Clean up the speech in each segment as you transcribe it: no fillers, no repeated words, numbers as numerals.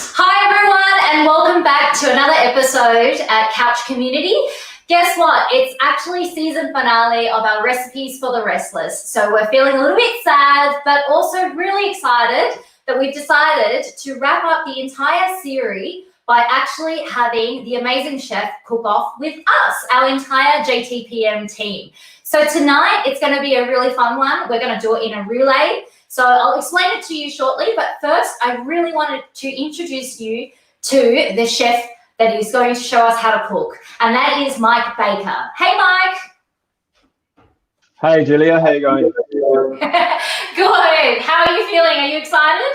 Hi everyone, and welcome back to another episode at Couch Community. Guess what? It's actually season finale of our Recipes for the Restless. So we're feeling a little bit sad, but also really excited that we've decided to wrap up the entire series by actually having the amazing chef cook off with us, our entire JTPM team. So tonight, it's going to be a really fun one. We're going to do it in a relay. So I'll explain it to you shortly, but first I really wanted to introduce you to the chef that is going to show us how to cook, and that is Mike Baker. Hey, Mike. Hey, Julia, how you going? Good. How are you feeling? Are you excited?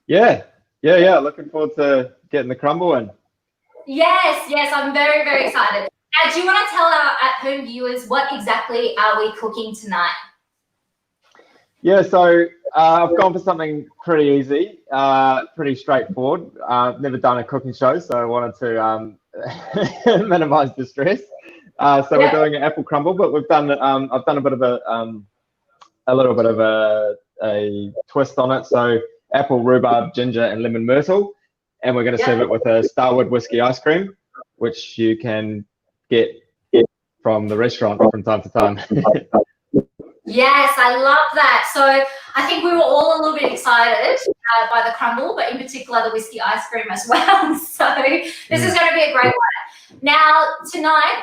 Yeah. Looking forward to getting the crumble in. Yes, I'm very, very excited. Now, do you want to tell our at-home viewers what exactly are we cooking tonight? Yeah, so I've gone for something pretty easy, pretty straightforward. Never done a cooking show, so I wanted to minimize the stress. We're doing an apple crumble, but we've done I've done a bit of a little bit of a twist on it. So apple, rhubarb, ginger, and lemon myrtle, and we're going to serve it with a Starwood whiskey ice cream, which you can get from the restaurant from time to time. Yes, I love that. So I think we were all a little bit excited by the crumble, but in particular the whiskey ice cream as well. So this is going to be a great one. Now, tonight,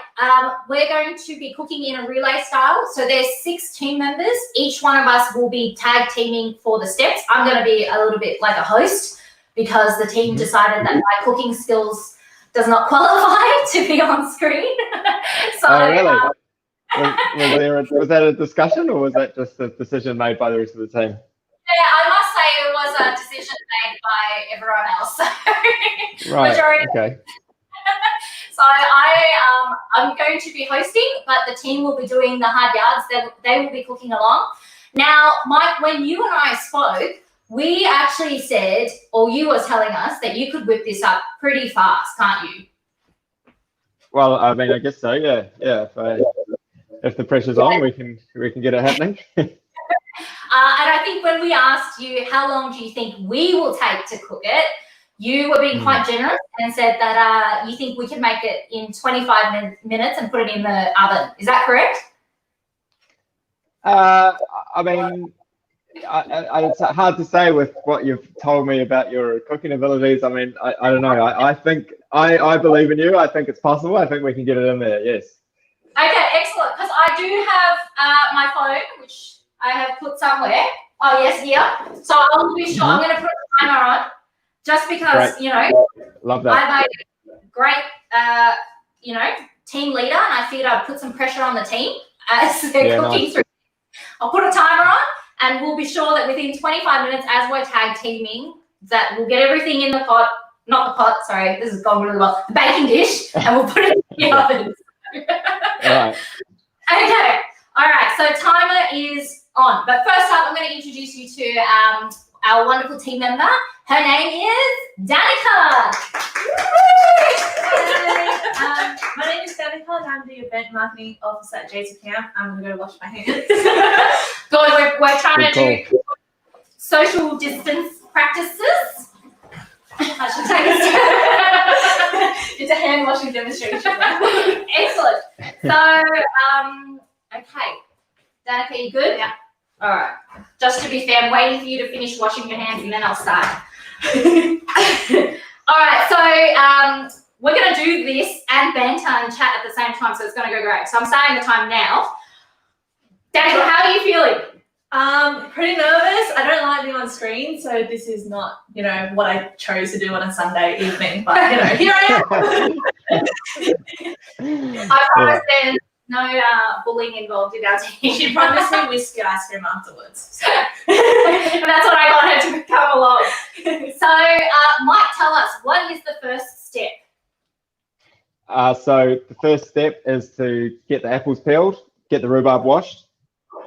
we're going to be cooking in a relay style. So there's 6 team members. Each one of us will be tag teaming for the steps. I'm going to be a little bit like a host because the team decided that my cooking skills does not qualify to be on screen. Oh, really? Was that a discussion, or was that just a decision made by the rest of the team? Yeah, I must say it was a decision made by everyone else. Right. Majority. Okay. So I'm going to be hosting, but the team will be doing the hard yards. They will be cooking along. Now, Mike, when you and I spoke, we actually said, or you were telling us that you could whip this up pretty fast, can't you? Well, I mean, I guess so. Yeah. If the pressure's on, we can get it happening. And I think when we asked you how long do you think we will take to cook it, you were being quite generous and said that you think we can make it in 25 minutes and put it in the oven. Is that correct? I mean, it's hard to say with what you've told me about your cooking abilities. I mean, I don't know. I think I believe in you. I think it's possible. I think we can get it in there. Yes. Okay, excellent. Because I do have my phone, which I have put somewhere. Oh, yes, here. So I'll be sure. I'm going to put a timer on just because, Love that. I'm a great, team leader, and I figured I'd put some pressure on the team as they're cooking through. I'll put a timer on, and we'll be sure that within 25 minutes, as we're tag teaming, that we'll get everything in the pot, not the pot, sorry, this has gone really well, the baking dish, and we'll put it in the oven. All right. Okay. All right. So timer is on. But first up, I'm going to introduce you to our wonderful team member. Her name is Danica. Hi. My name is Danica, and I'm the event marketing officer at JTPM. I'm going to go wash my hands. Good. We're trying to do social distance practices. I should take It's a hand washing demonstration. Excellent. So, okay. Danica, you good? Yeah. All right. Just to be fair, I'm waiting for you to finish washing your hands and then I'll start. All right. So, we're going to do this and banter and chat at the same time, so it's going to go great. So, I'm starting the time now. Danica, how are you feeling? Pretty nervous. I don't like being on screen, so this is not, what I chose to do on a Sunday evening. But here I am. I promise there's no bullying involved in our team. She promised me whiskey ice cream afterwards. So. And that's what I got her to come along. So, Mike, tell us, what is the first step? So the first step is to get the apples peeled, get the rhubarb washed,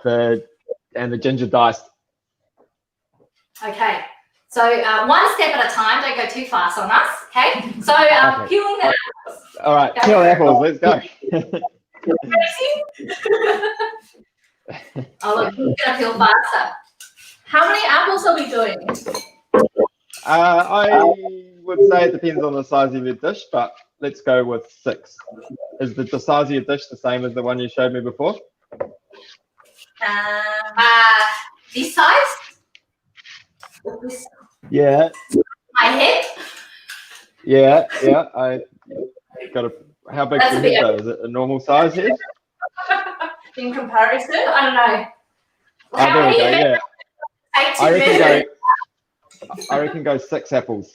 and the ginger diced. Okay. So one step at a time. Don't go too fast on us. Okay. So peeling the apples. All right. Peel the apples. Let's go. Oh, look, we're gonna peel faster. How many apples are we doing? I would say it depends on the size of your dish, but let's go with 6. Is the size of your dish the same as the one you showed me before? This size? Yeah. My head? Yeah. I got a. How big's That's the a bit- head though? Is it a normal size head? In comparison, I don't know. Oh, there we go. Yeah. Take 2 I reckon minutes. I reckon go 6 apples.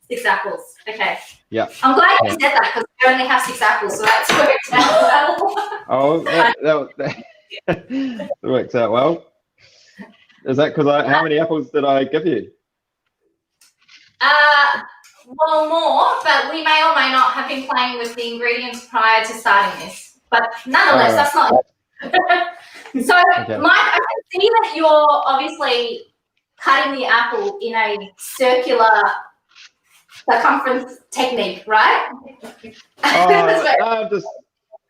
6 apples. Okay. Yeah. I'm glad you Yeah. said that because we only have 6 apples, so that's worked out well. Oh, that works out well. Is that because how many apples did I give you? Well, more, but we may or may not have been playing with the ingredients prior to starting this. But nonetheless, that's not. So, Okay. Mike, I can see that you're obviously cutting the apple in a circular circumference technique, right? Oh, no,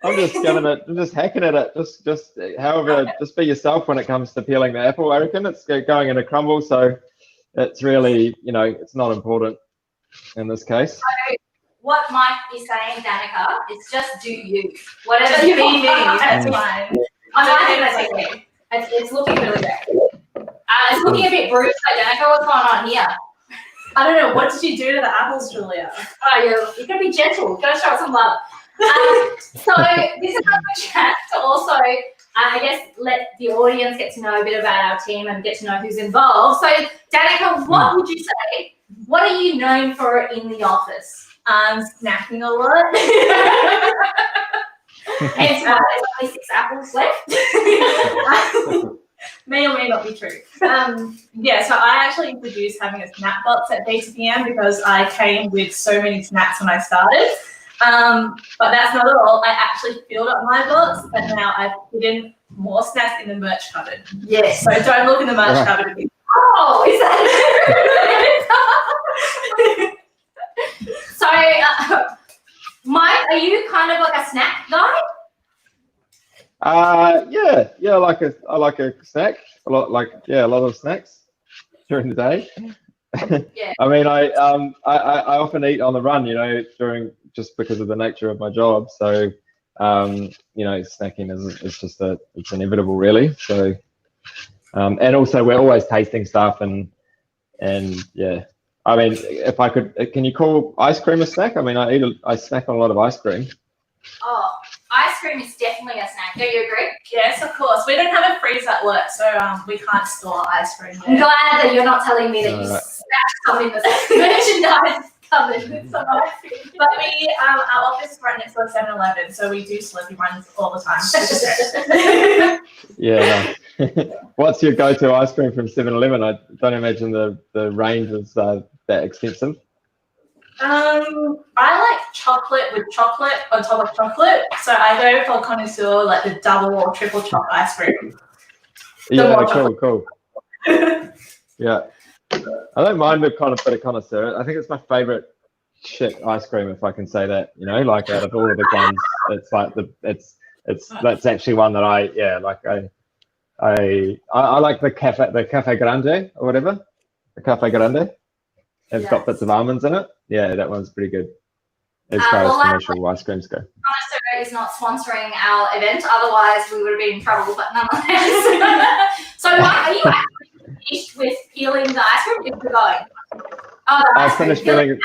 I'm just giving it. I'm just hacking at it. Just however, just be yourself when it comes to peeling the apple. I reckon it's going in a crumble, so it's really, it's not important in this case. So, what Mike is saying, Danica, is just do you. Whatever just you be me. want. That's fine. I'm liking that technique. It's looking really great. It's looking a bit bruised, though, Danica. What's going on here? I don't know. What did you do to the apples, Julia? Oh, you can be gentle. Go show some love. So this is a good chat to also, I guess, let the audience get to know a bit about our team and get to know who's involved. So, Danica, what would you say? What are you known for in the office? Snacking a lot. Hence why there's only 6 apples left. May or may not be true. Yeah, so I actually introduced having a snack box at JTPM because I came with so many snacks when I started. But that's not all. I actually filled up my box, but now I've put in more snacks in the merch cupboard. Yes. So don't look in the merch cupboard. Oh, is that? So, Mike, are you kind of like a snack guy? Yeah. I like a snack. A lot of snacks during the day. Yeah. I mean, I often eat on the run, just because of the nature of my job. So, snacking is just it's inevitable, really. So, and also we're always tasting stuff and yeah. I mean, if I could, can you call ice cream a snack? I mean, I snack on a lot of ice cream. Oh, ice cream is definitely a snack. Do you agree? Yes, of course. We don't have a freezer at work, so we can't store ice cream I'm there. glad that you're not telling me that you smashed some in the merchandise cupboard with some ice cream. But our office is right next to a 7-Eleven, so we do Slurpee runs all the time. Yeah. No. What's your go-to ice cream from 7-Eleven? I don't imagine the range is that extensive. I like chocolate with chocolate on top of chocolate, so I go for connoisseur, like the double or triple chocolate ice cream. Yeah, cool. Yeah, I don't mind a kind of bit of connoisseur. I think it's my favorite shit ice cream, if I can say that. Like out of all of the ones, it's like that's actually one that I like the Cafe Grande or whatever, the Cafe Grande. It's got bits of almonds in it. Yeah, that one's pretty good. As far as commercial ice creams go. Connoisseur is not sponsoring our event, otherwise we would have been in trouble, but nonetheless. So, Mike, are you actually finished with peeling the ice cream? If you're going? Oh, I finished peeling.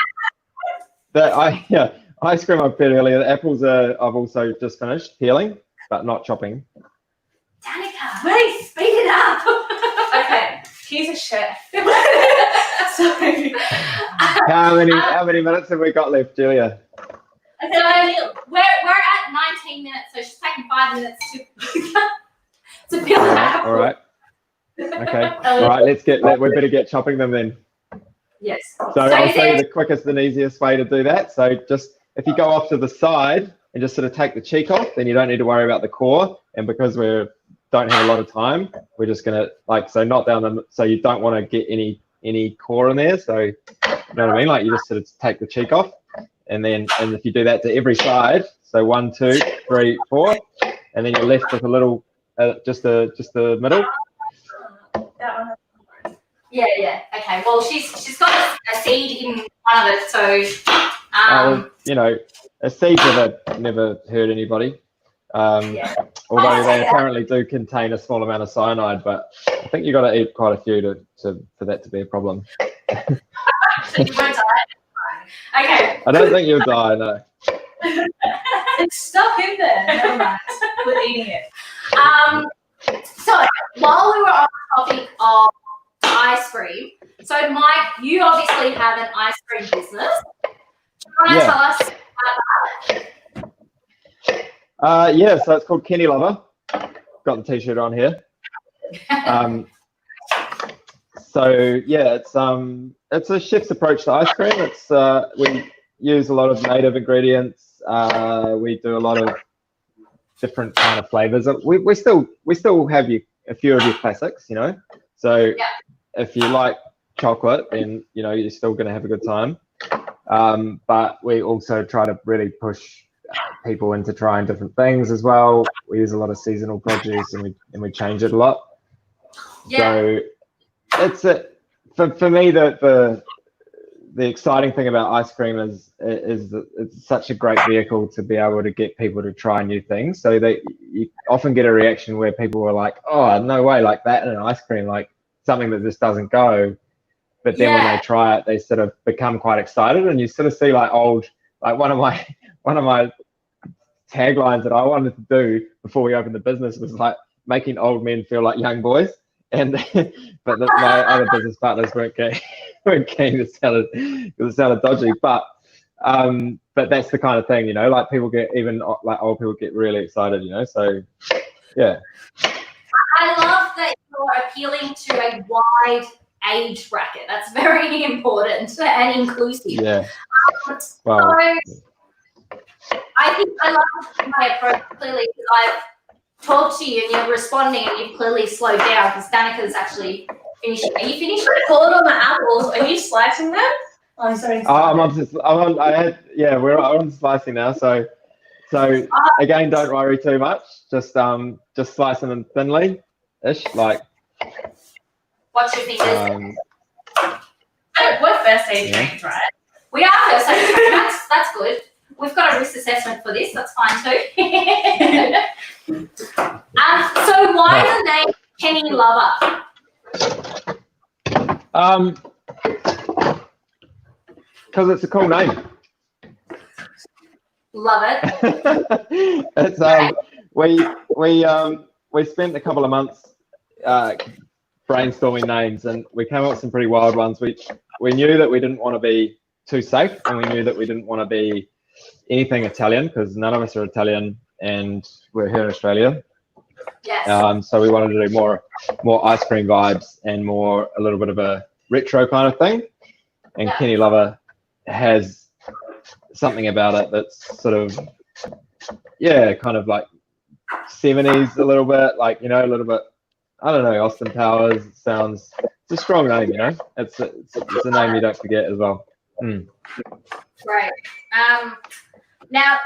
Ice cream I peeled earlier. The apples I've also just finished peeling, but not chopping. Danica, really speed it up. Okay, he's a chef. So, How many minutes have we got left, Julia? So we're at 19 minutes, so she's taking 5 minutes to peel the apple. All right. Okay. All right. We better get chopping them then. Yes. So I'll show you the quickest and easiest way to do that. So just if you go off to the side and just sort of take the cheek off, then you don't need to worry about the core. And because we don't have a lot of time, we're just gonna not down so you don't want to get any core in there. So you know what I mean? Like you just sort of take the cheek off, and if you do that to every side, so 1, 2, 3, 4, and then you're left with a little just the middle. that one. Yeah. Okay. Well, she's got a seed in one of it, so You know, a seed never hurt anybody. yeah. Although they apparently do contain a small amount of cyanide, but I think you got to eat quite a few for that to be a problem. So you won't die. Okay. I don't think you'll die, no. It's stuck in there. Never mind. We're eating it. So while we were on the topic of ice cream, so Mike, you obviously have an ice cream business. Do you want to tell us about that? Yeah, so it's called Kenny Lover. Got the t-shirt on here. So yeah, it's a chef's approach to ice cream. It's we use a lot of native ingredients. We do a lot of different kind of flavors. We still have a few of your classics, you know. So if you like chocolate, then you know you're still going to have a good time. But we also try to really push people into trying different things as well. We use a lot of seasonal produce, and we change it a lot. So it's for me the exciting thing about ice cream is that it's such a great vehicle to be able to get people to try new things. So you often get a reaction where people are like, "Oh, no way, like that in an ice cream, like something that just doesn't go." But then when they try it, they sort of become quite excited, and you sort of see like one of my taglines that I wanted to do before we opened the business was like making old men feel like young boys. And but my other business partners weren't keen to sell it because it sounded dodgy. But that's the kind of thing, you know, like people get, even like old people get really excited, you know. So yeah. I love that you're appealing to a wide age bracket. That's very important and inclusive. Yeah. So I think I love my approach clearly because I've talked to you and you're responding and you've clearly slowed down because Danica's actually finishing. Are you finished? Hold on the apples. Are you slicing them? Oh, sorry. We're on slicing now. So again, don't worry too much. Just slice them thinly-ish, like. Watch your fingers. We're first aid trained, right? We are first aid trained. That's good. We've got a risk assessment for this. That's fine too. So why the name Kenny Lover? Because it's a cool name. Love it. It's we spent a couple of months brainstorming names, and we came up with some pretty wild ones. We knew that we didn't want to be too safe, and we knew that we didn't want to be anything Italian because none of us are Italian, and we're here in Australia. Yes. So we wanted to do more ice cream vibes and a little bit of a retro kind of thing. And Kenny Lover has something about it that's sort of kind of like 70s a little bit, like, you know, a little bit, I don't know, Austin Powers. It's a strong name, you know. It's a name you don't forget as well. Great. Now,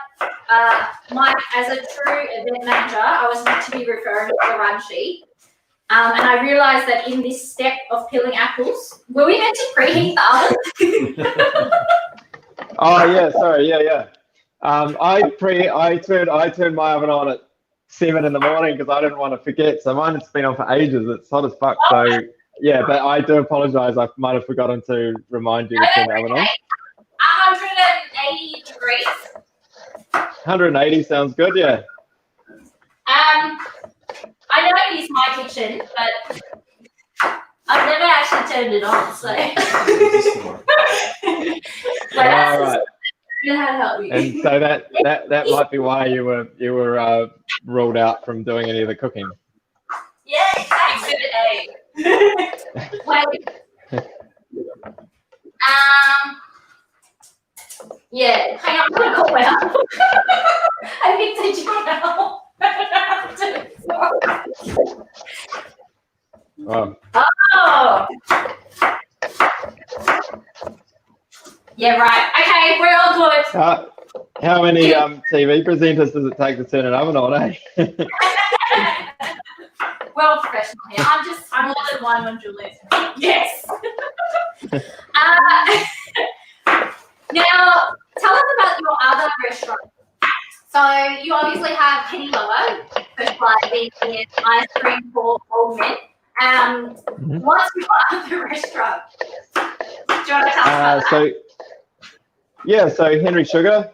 Mike, as a true event manager, I was meant to be referring to the run sheet. And I realised that in this step of peeling apples, were we meant to preheat the oven? Oh yeah, sorry, yeah. I turned my oven on at 7 in the morning because I didn't want to forget. So mine has been on for ages. It's hot as fuck. So yeah, but I do apologise. I might have forgotten to remind you to turn the oven on. 180 degrees. 180 sounds good, yeah. I know it is my kitchen, but I've never actually turned it on, so. All right. How to help you. And so that might be why you were ruled out from doing any of the cooking. Yeah, exactly. Wait. Yeah, hang on, I'm gonna call it up. I think that you know. Wow. Oh. Yeah, right. Okay, we're all good. How many TV presenters does it take to turn an oven on, eh? we're all professional here. I'm more than one when Julia's. Yes. Now, tell us about your other restaurant. So you obviously have Penny Lover, specialising in ice cream for old men. What's your other restaurant? Do you want to tell us about that? So Henry Sugar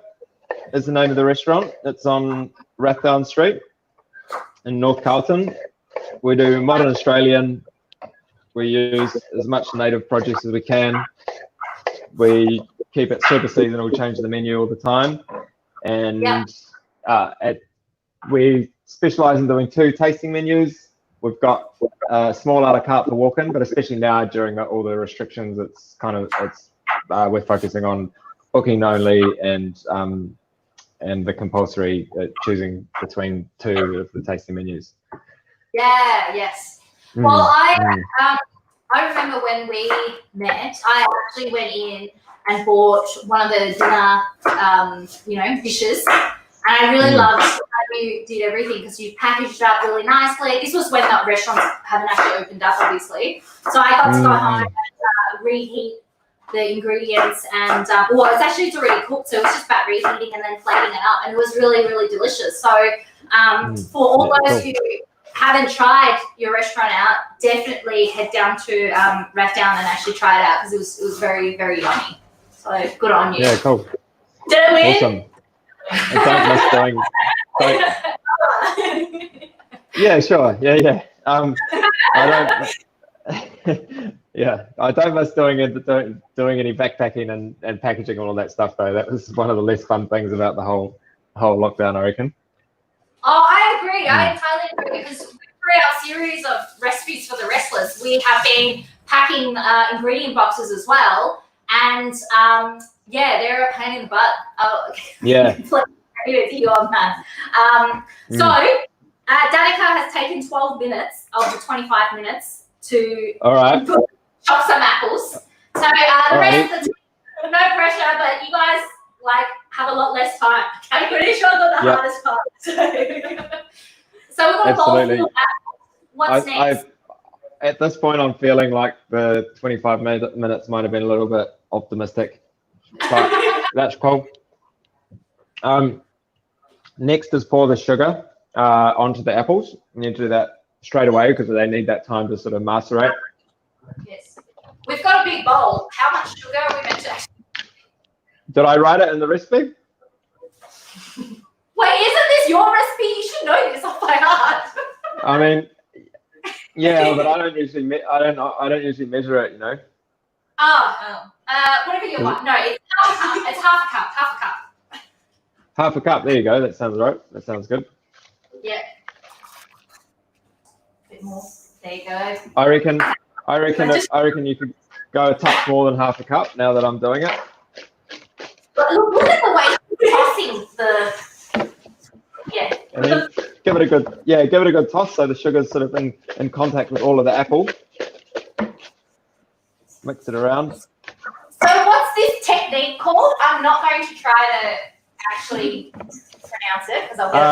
is the name of the restaurant. It's on Rathdown Street in North Carlton. We do modern Australian. We use as much native produce as we can. We keep it super seasonal, change the menu all the time. And we specialise in doing 2 tasting menus. We've got a small a la carte for walk-in, but especially now during all the restrictions, we're focusing on booking only and the compulsory choosing between 2 of the tasting menus. Yeah. Yes. Well, I remember when we met, I actually went in and bought one of the dinner, dishes. And I really loved how you did everything because you packaged it up really nicely. This was when the restaurants haven't actually opened up, obviously. So I got to go home and reheat the ingredients. And, it's already cooked. So it was just about reheating and then flavouring it up. And it was really, really delicious. So for all those who haven't tried your restaurant out, definitely head down to Rathdown and actually try it out because it was very, very yummy. So good on you. Yeah, cool. Did it win? Awesome. And don't miss doing. Yeah, sure. Yeah. I don't miss doing any backpacking and packaging all of that stuff though. That was one of the less fun things about the whole lockdown, I reckon. Oh, I agree. I entirely agree because through our series of recipes for the Restless, we have been packing ingredient boxes as well. And they're a pain in the butt. Yeah. Agree with you on that. So Danica has taken 12 minutes of the 25 minutes to chop some apples. So the rest of the time, no pressure, but you guys have a lot less time. I'm pretty sure I got the hardest part. So we're going to bowl through apples. What's next? At this point, I'm feeling like the 25 minutes might have been a little bit optimistic, but that's cool. Next is pour the sugar onto the apples. You need to do that straight away because they need that time to sort of macerate. Yes. We've got a big bowl. How much sugar are we meant to actually? Did I write it in the recipe? Wait, isn't this your recipe? You should know this off by heart. I mean, yeah, but I don't usually measure it, you know. Whatever you want. No, it's half a cup. It's half a cup. Half a cup. Half a cup. There you go. That sounds right. That sounds good. Yeah. A bit more. There you go. I reckon you could go a touch more than half a cup now that I'm doing it. But look at the way you're tossing the. Yeah. And then give it a good toss so the sugar's sort of in contact with all of the apple. Mix it around. So what's this technique called? I'm not going to try to actually pronounce it because I'll get it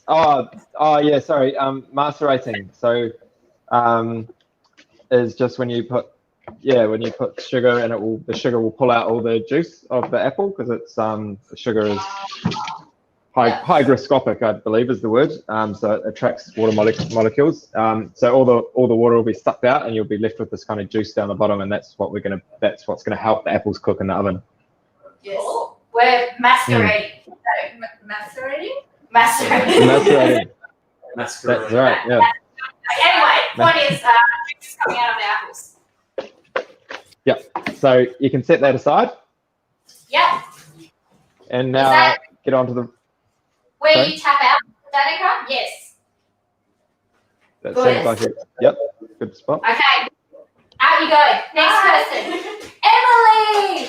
wrong. Macerating. So is just when you put sugar and the sugar will pull out all the juice of the apple because it's the sugar is hygroscopic, I believe is the word. So it attracts water molecules. So all the water will be sucked out and you'll be left with this kind of juice down the bottom, and that's what's gonna help the apples cook in the oven. Yes. We're macerating. Macerating. That's right. Yeah. Anyway, point is juice coming out of the apples. Yeah. So you can set that aside. Yep. And now get onto the. Where you tap out, Danica? Yes. That seems like it. Yep. Good spot. Okay. Out you go. Next person. Emily!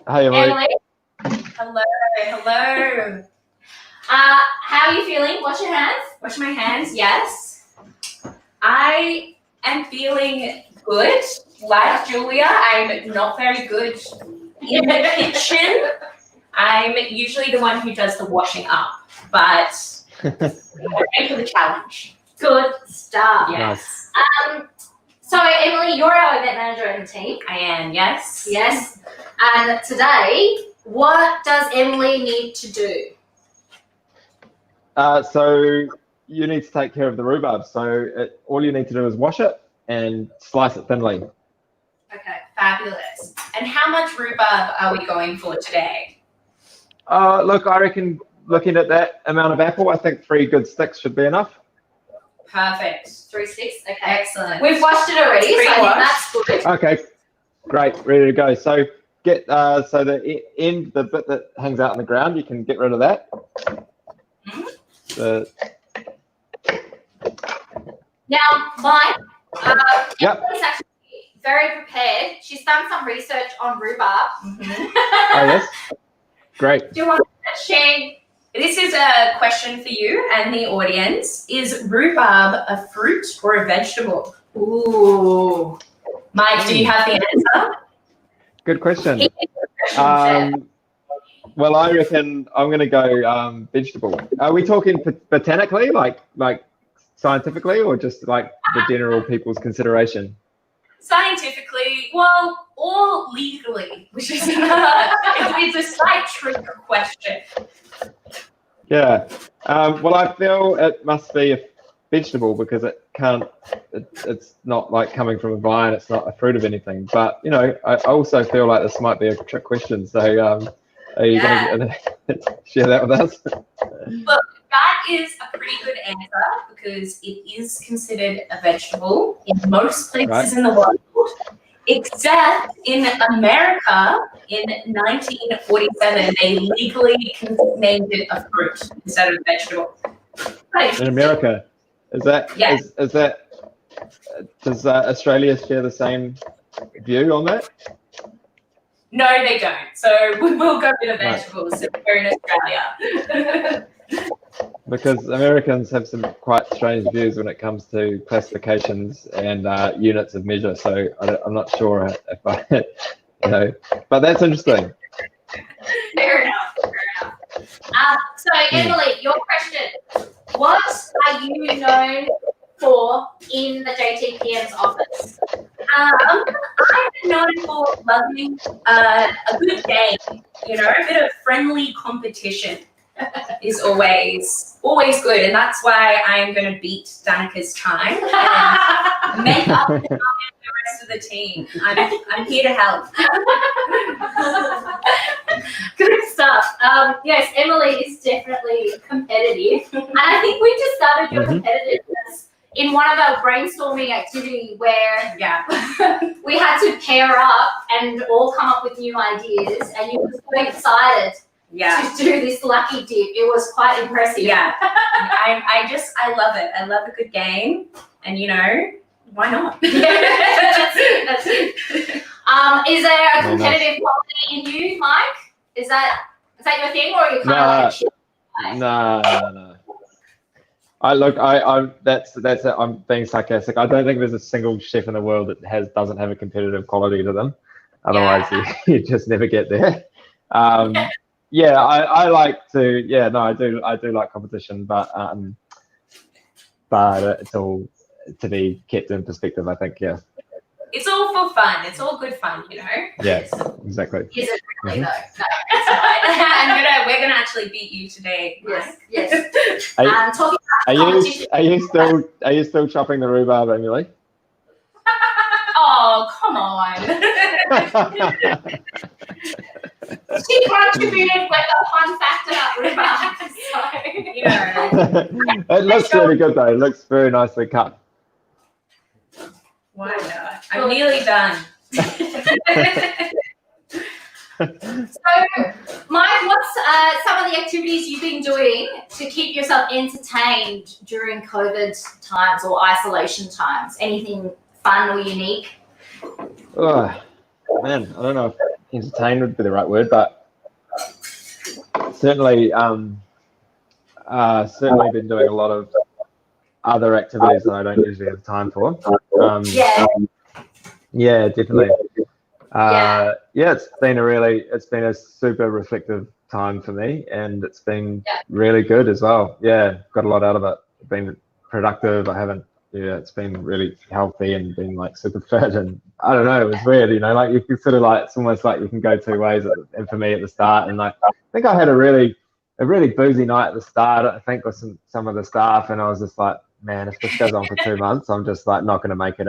Hi, Emily. Hello. How are you feeling? Wash your hands. Wash my hands. Yes. I am feeling good. Like Julia, I'm not very good in the kitchen. I'm usually the one who does the washing up, but I'm ready for the challenge. Good stuff. Yes. So Emily, you're our event manager in the team. I am, yes. Yes. And today, what does Emily need to do? So you need to take care of the rhubarb. So all you need to do is wash it and slice it thinly. Okay, fabulous. And how much rhubarb are we going for today? Look, I reckon looking at that amount of apple, I think 3 good sticks should be enough. Perfect. 3 sticks. Okay. Excellent. We've washed it already, so I think that's good. Okay, great, ready to go. So get so the bit that hangs out on the ground, you can get rid of that. Now, Mike, Yep. Emily's actually very prepared. She's done some research on rhubarb. Oh yes, great. Do you want to share? This is a question for you and the audience. Is rhubarb a fruit or a vegetable? Ooh. Mike, do you have the answer? Good question. Well, I reckon I'm going to go vegetable. Are we talking botanically, like scientifically, or just like the general people's consideration? Scientifically, well, or legally, which is it's a slight trick question. Yeah. Well, I feel it must be a vegetable because it can't. It's not like coming from a vine. It's not a fruit of anything. But you know, I also feel like this might be a trick question. So, are you going to share that with us? Look, that is a pretty good answer because it is considered a vegetable in most places in the world, except in America in 1947, they legally named it a fruit instead of a vegetable. In America, is that is that does Australia share the same view on that? No, they don't. So we'll go with the vegetables if we're in Australia. Because Americans have some quite strange views when it comes to classifications and units of measure. So I'm not sure if I, you know, but that's interesting. Fair enough. So Emily, your question: what are you known for in the JTPM's office? I'm known for loving a good game. You know, a bit of friendly competition is always good, and that's why I'm going to beat Danica's time and make up the time for the rest of the team. I'm here to help. Good stuff. Yes, Emily is definitely competitive, and I think we just started your competitiveness in one of our brainstorming activity where we had to pair up and all come up with new ideas, and you were so excited to do this lucky dip. It was quite impressive. Yeah, I love it. I love a good game, and you know, why not? That's it. Is there a competitive quality in you, Mike? Is that your thing, or are you kind of like? No. I'm being sarcastic. I don't think there's a single chef in the world that doesn't have a competitive quality to them. Otherwise, you just never get there. I like to. Yeah, no, I do like competition, but it's all to be kept in perspective. I think, yeah. It's all for fun. It's all good fun, you know. Yes, exactly. Is it really though? No, it's not. We're gonna actually beat you today. Yes. Talking about Are you still chopping the rhubarb, Emily? Oh, come on. She contributed with a fun fact about rhubarb. So, you know. It looks really good though. It looks very nicely cut. Why not? I'm nearly done. So, Mike, what's some of the activities you've been doing to keep yourself entertained during COVID times or isolation times? Anything fun or unique? Oh, man, I don't know if entertained would be the right word, but certainly been doing a lot of other activities that I don't usually have time for. Yeah, definitely. It's been a super reflective time for me, and it's been really good as well. Yeah, got a lot out of it. Been productive. It's been really healthy and been like super fit, and I don't know, it was weird, like you can sort of like, it's almost like you can go two ways. And for me at the start, and like I think I had a really boozy night at the start, I think, with some of the staff, and I was just like, man, if this goes on for 2 months, I'm just like not going to make it,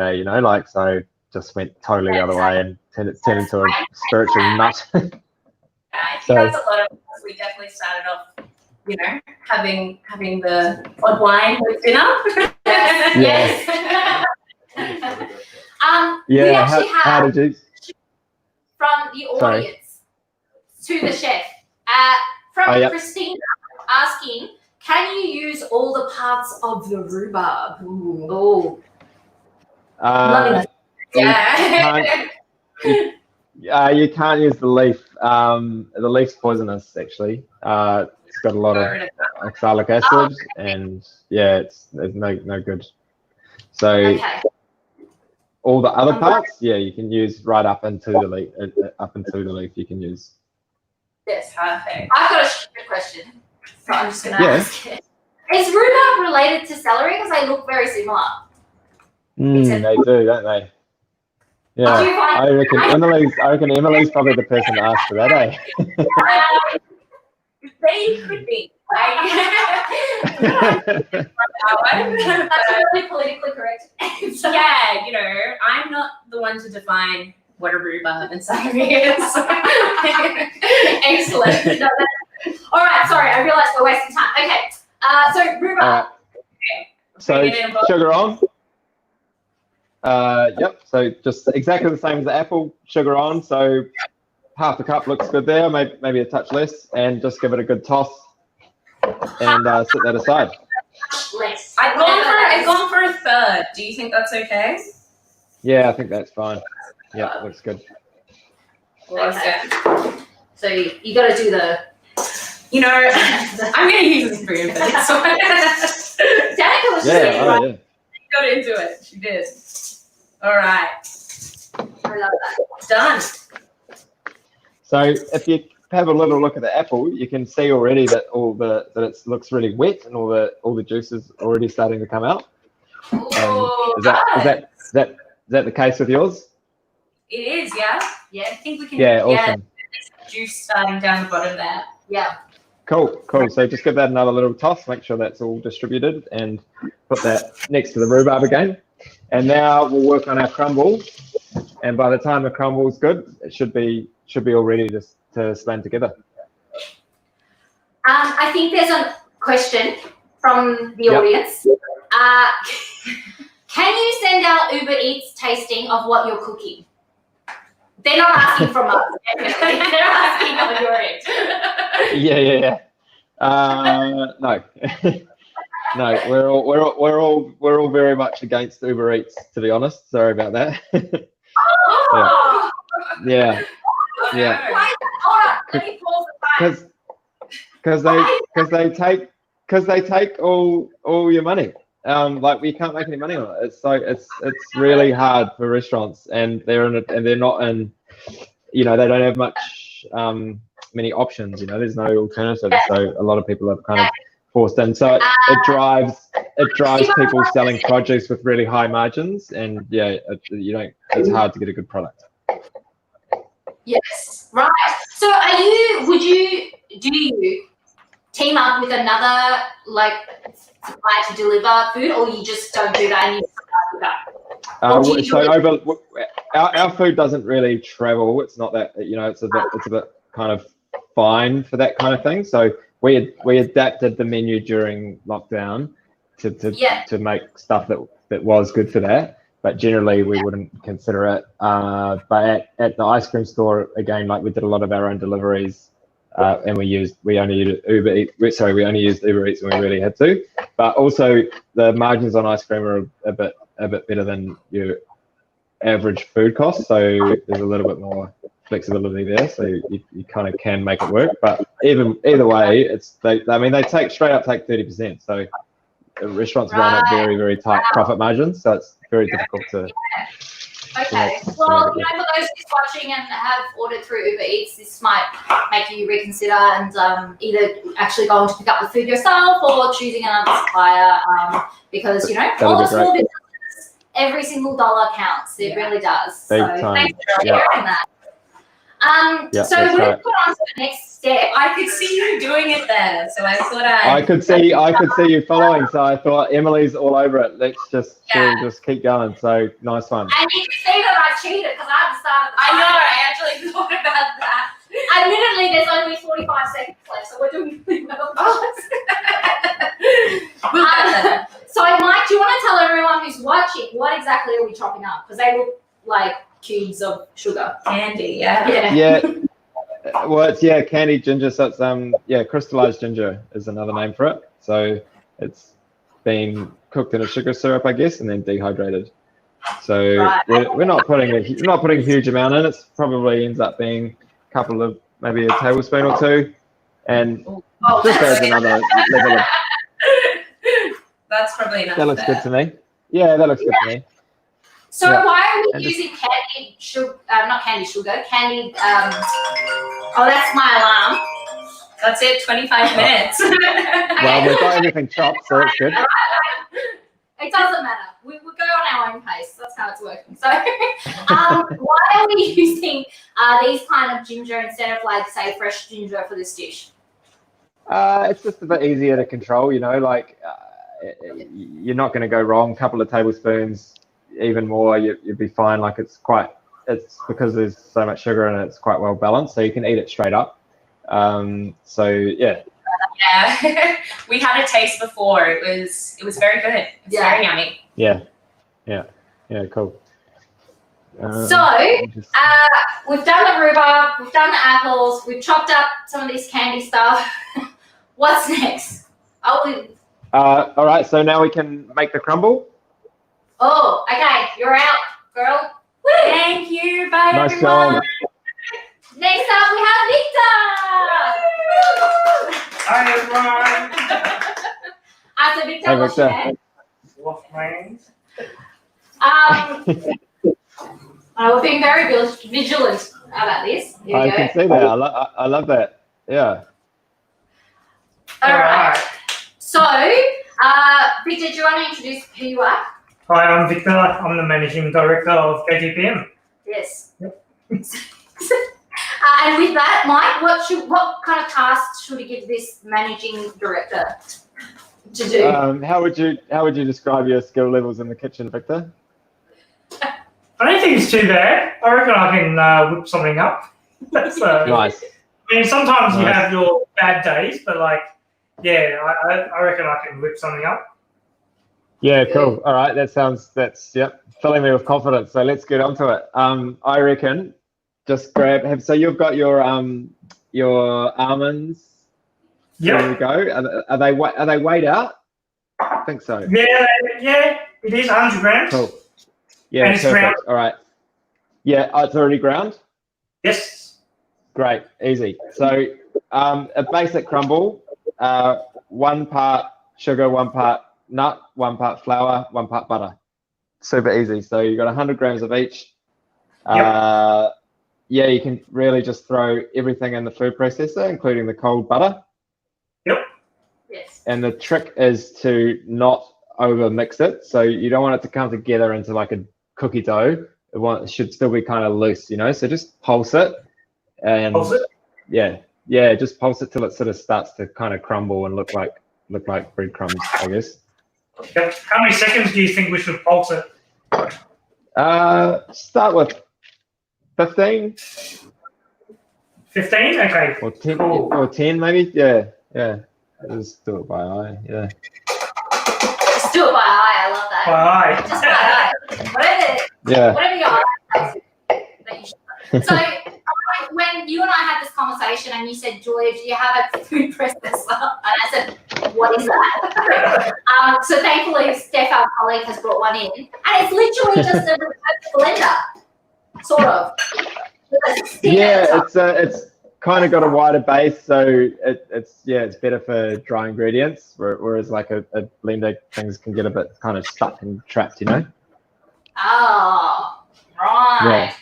so just went totally the other way and turned into a spiritual nut. I think that's a lot of us. We definitely started off, having the odd wine with dinner. Yes. We actually how did you? From the audience to the chef. From Christina asking, can you use all the parts of the rhubarb? Ooh. Loving it. You can't use the leaf. The leaf's poisonous, actually. It's got a lot of oxalic acid, and it's no good. So all the other parts, you can use right up into the leaf. You can use. Yes, perfect. I've got a stupid question, so I'm just going to ask it. Is rhubarb related to celery? Because they look very similar. They do, don't they? Yeah, I reckon Emily's probably the person to ask for that, eh? They could be. That's a really politically correct answer. Yeah, I'm not the one to define what a rhubarb and celery is. Excellent. No, all right, sorry, I realised we're wasting time. Okay, so rhubarb. So sugar on. Yep. So just exactly the same as the apple. Sugar on. So half a cup looks good there. Maybe a touch less, and just give it a good toss, and set that aside. Less. I've gone for a third. Do you think that's okay? Yeah, I think that's fine. Yeah, looks good. Okay. So you got to do the. I'm going to use a spoon for this one. Danica was got into it. She did. All right. I love that. Done. So if you have a little look at the apple, you can see already that it looks really wet, and all the juice is already starting to come out. Is that the case with yours? It is, yeah. Yeah, I think we can. Yeah, awesome. Juice starting down the bottom there. Yeah. Cool. So just give that another little toss, make sure that's all distributed, and put that next to the rhubarb again. And now we'll work on our crumble. And by the time the crumble is good, it should be all ready to stand together. I think there's a question from the audience. Can you send out Uber Eats tasting of what you're cooking? They're not asking from us. They're asking on your end. Yeah. No. No, we're all very much against Uber Eats, to be honest. Sorry about that. Yeah. Hold on. Let me pause the time. Because they take all your money. Like we can't make any money on it. It's really hard for restaurants, and they're not in. They don't have much many options. There's no alternative. So a lot of people are kind of forced in. So it drives people selling produce with really high margins, and it's hard to get a good product. Yes, right. So do you team up with another supplier to deliver food, or you just don't do that and you do that? Our food doesn't really travel. It's not that it's a bit kind of fine for that kind of thing. So we adapted the menu during lockdown to make stuff that was good for that. But generally we wouldn't consider it. But at the ice cream store, again, we did a lot of our own deliveries, and we only used Uber Eats when we really had to. But also the margins on ice cream are a bit better than your average food cost. So there's a little bit more flexibility there. So you kind of can make it work. But either way, they straight up take 30%. So restaurants run at very, very tight profit margins. So it's very difficult to Okay. Well, you know, for those who's watching and have ordered through Uber Eats, this might make you reconsider and either actually going to pick up the food yourself or choosing another supplier because, you know, all the small businesses, every single dollar counts. It really does. So thanks for sharing that. So we'll put on to the next step. I could see you doing it there, so I thought I could see you following, so I thought Emily's all over it. Let's just just keep going. So nice one. And you can see that I cheated because I haven't started. I know. I actually thought about that. Admittedly, there's only 45 seconds left, so we're doing really well. So, Mike, do you want to tell everyone who's watching what exactly are we chopping up? Because they look like cubes of sugar. Candy, yeah. Well, it's candied ginger. So it's crystallized ginger is another name for it. So it's been cooked in a sugar syrup, I guess, and then dehydrated. So we're not putting a huge amount in. It's probably ends up being a couple of maybe a tablespoon or two, and just adds another level of. That's probably enough. That looks good to me. Yeah, that looks good to me. So why are we using candied sugar? Not candied sugar. Candied. Oh, that's my alarm. That's it. 25 minutes. Well, we've got everything chopped, so it's good. It doesn't matter. We go on our own pace. That's how it's working. So, why are we using these kind of ginger instead of, like, say, fresh ginger for this dish? It's just a bit easier to control. You know, like you're not going to go wrong. A couple of tablespoons. Even more, you'd be fine. Like it's because there's so much sugar in it, it's quite well balanced, so you can eat it straight up. Yeah, we had a taste before. It was very good. It's very yummy. Yeah, cool. So we've done the rhubarb, we've done the apples, we've chopped up some of this candy stuff. What's next? All right, so now we can make the crumble. Oh, okay, you're out, girl. Woo. Thank you, bye nice everyone. Job. Next up, we have Victor. Hi everyone. So Victor, what's your name? What's my name? We're being very vigilant about this. Here we go. can see that. I love that. Yeah. All right. So, Victor, do you want to introduce who you are? Hi, I'm Victor. I'm the Managing Director of JTPM. Yes. Yep. And with that, Mike, what kind of tasks should we give this Managing Director to do? How would you describe your skill levels in the kitchen, Victor? I don't think it's too bad. I reckon I can whip something up. That's nice. I mean, sometimes you have your bad days, but I reckon I can whip something up. Yeah, cool. All right, filling me with confidence. So let's get onto it. I reckon just so you've got your almonds. Yeah. There we go. Are they weighed out? I think so. Yeah, it is 100 grams. Cool. Yeah, and it's perfect. ground. All right. Yeah, it's already ground. Yes. Great, easy. So a basic crumble, 1 part sugar, 1 part nut, 1 part flour, 1 part butter. Super easy. So you've got 100 grams of each. Yep. You can really just throw everything in the food processor, including the cold butter. Yep. Yes. And the trick is to not over mix it. So you don't want it to come together into like a cookie dough. It should still be kind of loose, you know. So just pulse it, and just pulse it till it sort of starts to kind of crumble and look like breadcrumbs, I guess. Yep. How many seconds do you think we should pulse it? Start with 15. 15? Okay. Or 10, cool. or 10 maybe. Yeah. Just do it by eye. Yeah. Just do it by eye. I love that. By eye. Just by eye. Whatever your eye that you should. So when you and I had this conversation and you said, Julia, do you have a food processor? And I said, what is that? So thankfully, Steph, our colleague, has brought one in. And it's literally just a blender, sort of. It's kind of got a wider base, so it's better for dry ingredients, whereas like a blender, things can get a bit kind of stuck and trapped, you know. Oh, Right.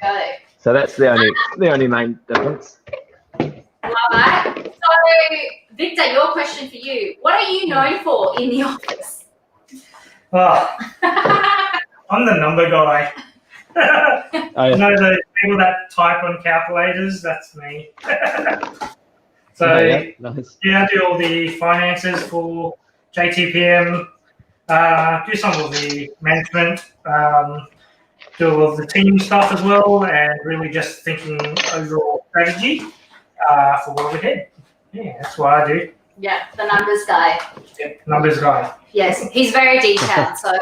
Go. So that's the only main difference. Love that. So, Victor, your question for you. What are you known for in the office? Oh, I'm the number guy. Oh, You yeah. know those people that type on calculators? That's me. So, Oh, yeah. Nice. I do all the finances for JTPM, do some of the management, do all of the team stuff as well, and really just thinking overall strategy for where we're headed. Yeah, that's what I do. Yeah, the numbers guy. Yeah, numbers guy. Yes, he's very detailed. So,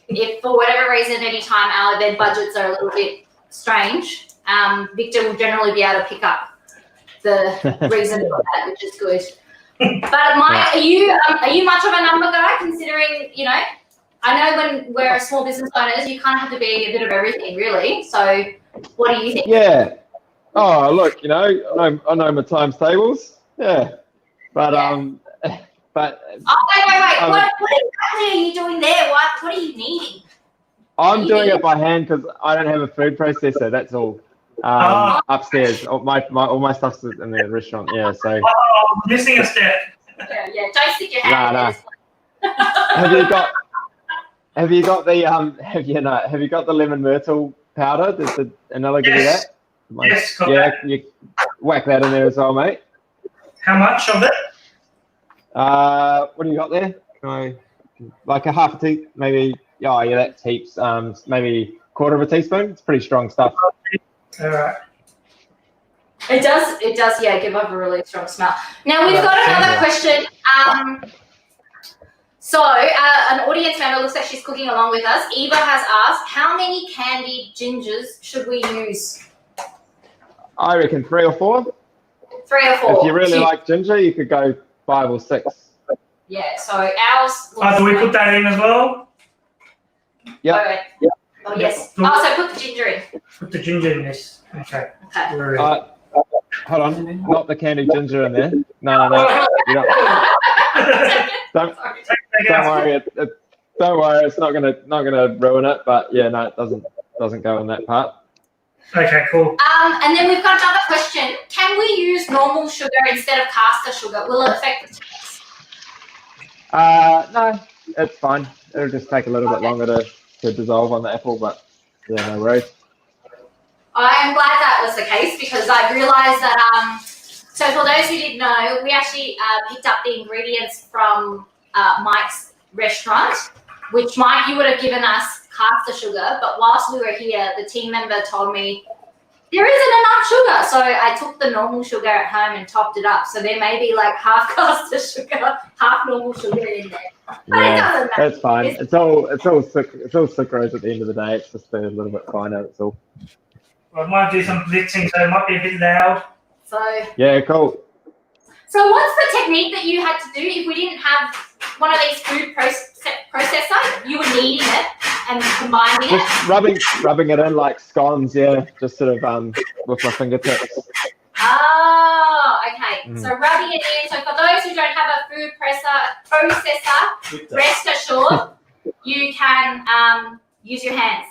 if for whatever reason, anytime our event budgets are a little bit strange, Victor will generally be able to pick up the reason for that, which is good. But Mike, are you much of a number guy? Considering I know when we're small business owners, you kind of have to be a bit of everything, really. So, what do you think? Yeah. Oh, look, I know my times tables. Yeah. But but Oh, wait. What exactly are you doing there? What are you needing? I'm doing it by hand because I don't have a food processor. That's all. Upstairs, all my stuff's in the restaurant. Yeah. So. Oh, missing a step. Yeah. Don't stick your hand in there. Have you got the lemon myrtle powder? Does another give you that? Yes, got Yeah, that. you whack that in there as well, mate. How much of it? What do you got there? Like a half a tea, maybe. Oh, yeah, that's heaps. Maybe quarter of a teaspoon. It's pretty strong stuff. All right. It does, yeah, give off a really strong smell. Now we've got another question. So an audience member, looks like she's cooking along with us. Eva has asked, how many candied gingers should we use? I reckon 3 or 4. 3 or 4. If you really like ginger, you could go 5 or 6. Yeah, so ours was... Do we put that in as well? Yep. Oh, yes. Oh, so put the ginger in. Put the ginger in this. Okay. Okay. Hold on, not the candied ginger in there. No. You don't worry. Don't worry. It's not gonna ruin it. But yeah, no, it doesn't go in that part. Okay, cool. And then we've got another question. Can we use normal sugar instead of caster sugar? Will it affect the taste? No, it's fine. It'll just take a little bit longer to dissolve on the apple, but yeah, no worries. I'm glad that was the case because I realised that, so for those who didn't know, we actually picked up the ingredients from Mike's restaurant, which Mike, you would have given us caster sugar, but whilst we were here, the team member told me there isn't enough sugar. So I took the normal sugar at home and topped it up. So there may be like half caster sugar, half normal sugar in there. But it doesn't matter. That's fine. It's all sucrose at the end of the day. It's just a little bit finer, that's all. I might do some blitzing, so it might be a bit loud. So yeah, cool. So what's the technique that you had to do if we didn't have one of these food processor? You were kneading it and combining it? Just rubbing it in like scones, yeah. Just sort of with my fingertips. Oh, okay. So rubbing it in. So for those who don't have a food processor, rest assured, you can use your hands.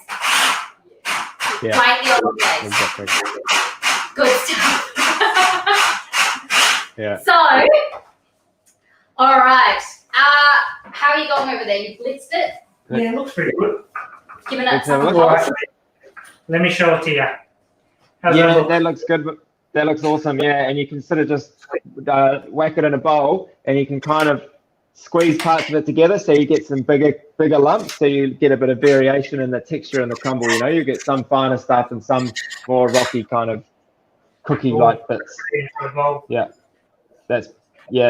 Yeah. Right the old ways. Exactly. Good stuff. Yeah. So, all right. How are you going over there? You blitzed it? Yeah, it looks pretty good. Giving it Let's have a some look. pulse? Let me show it to you. How's Yeah, that look? that looks good. That looks awesome. Yeah, and you can sort of just whack it in a bowl, and you can kind of squeeze parts of it together, so you get some bigger lumps. So you get a bit of variation in the texture and the crumble. You get some finer stuff and some more rocky kind of cookie-like bits. Yeah,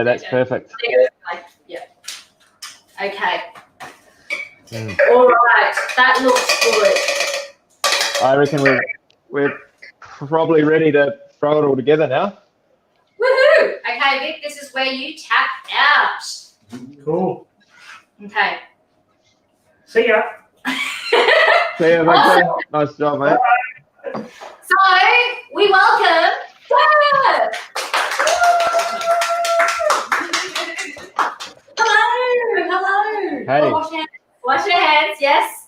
that's perfect. Yeah. Okay. All right. That looks good. I reckon we're probably ready to throw it all together now. Woohoo! Okay, Vic, this is where you tap out. Cool. Okay. See ya. See you, Victor. Nice job, mate. So we welcome Dad. Hello. Hey. Wash your hands. Yes.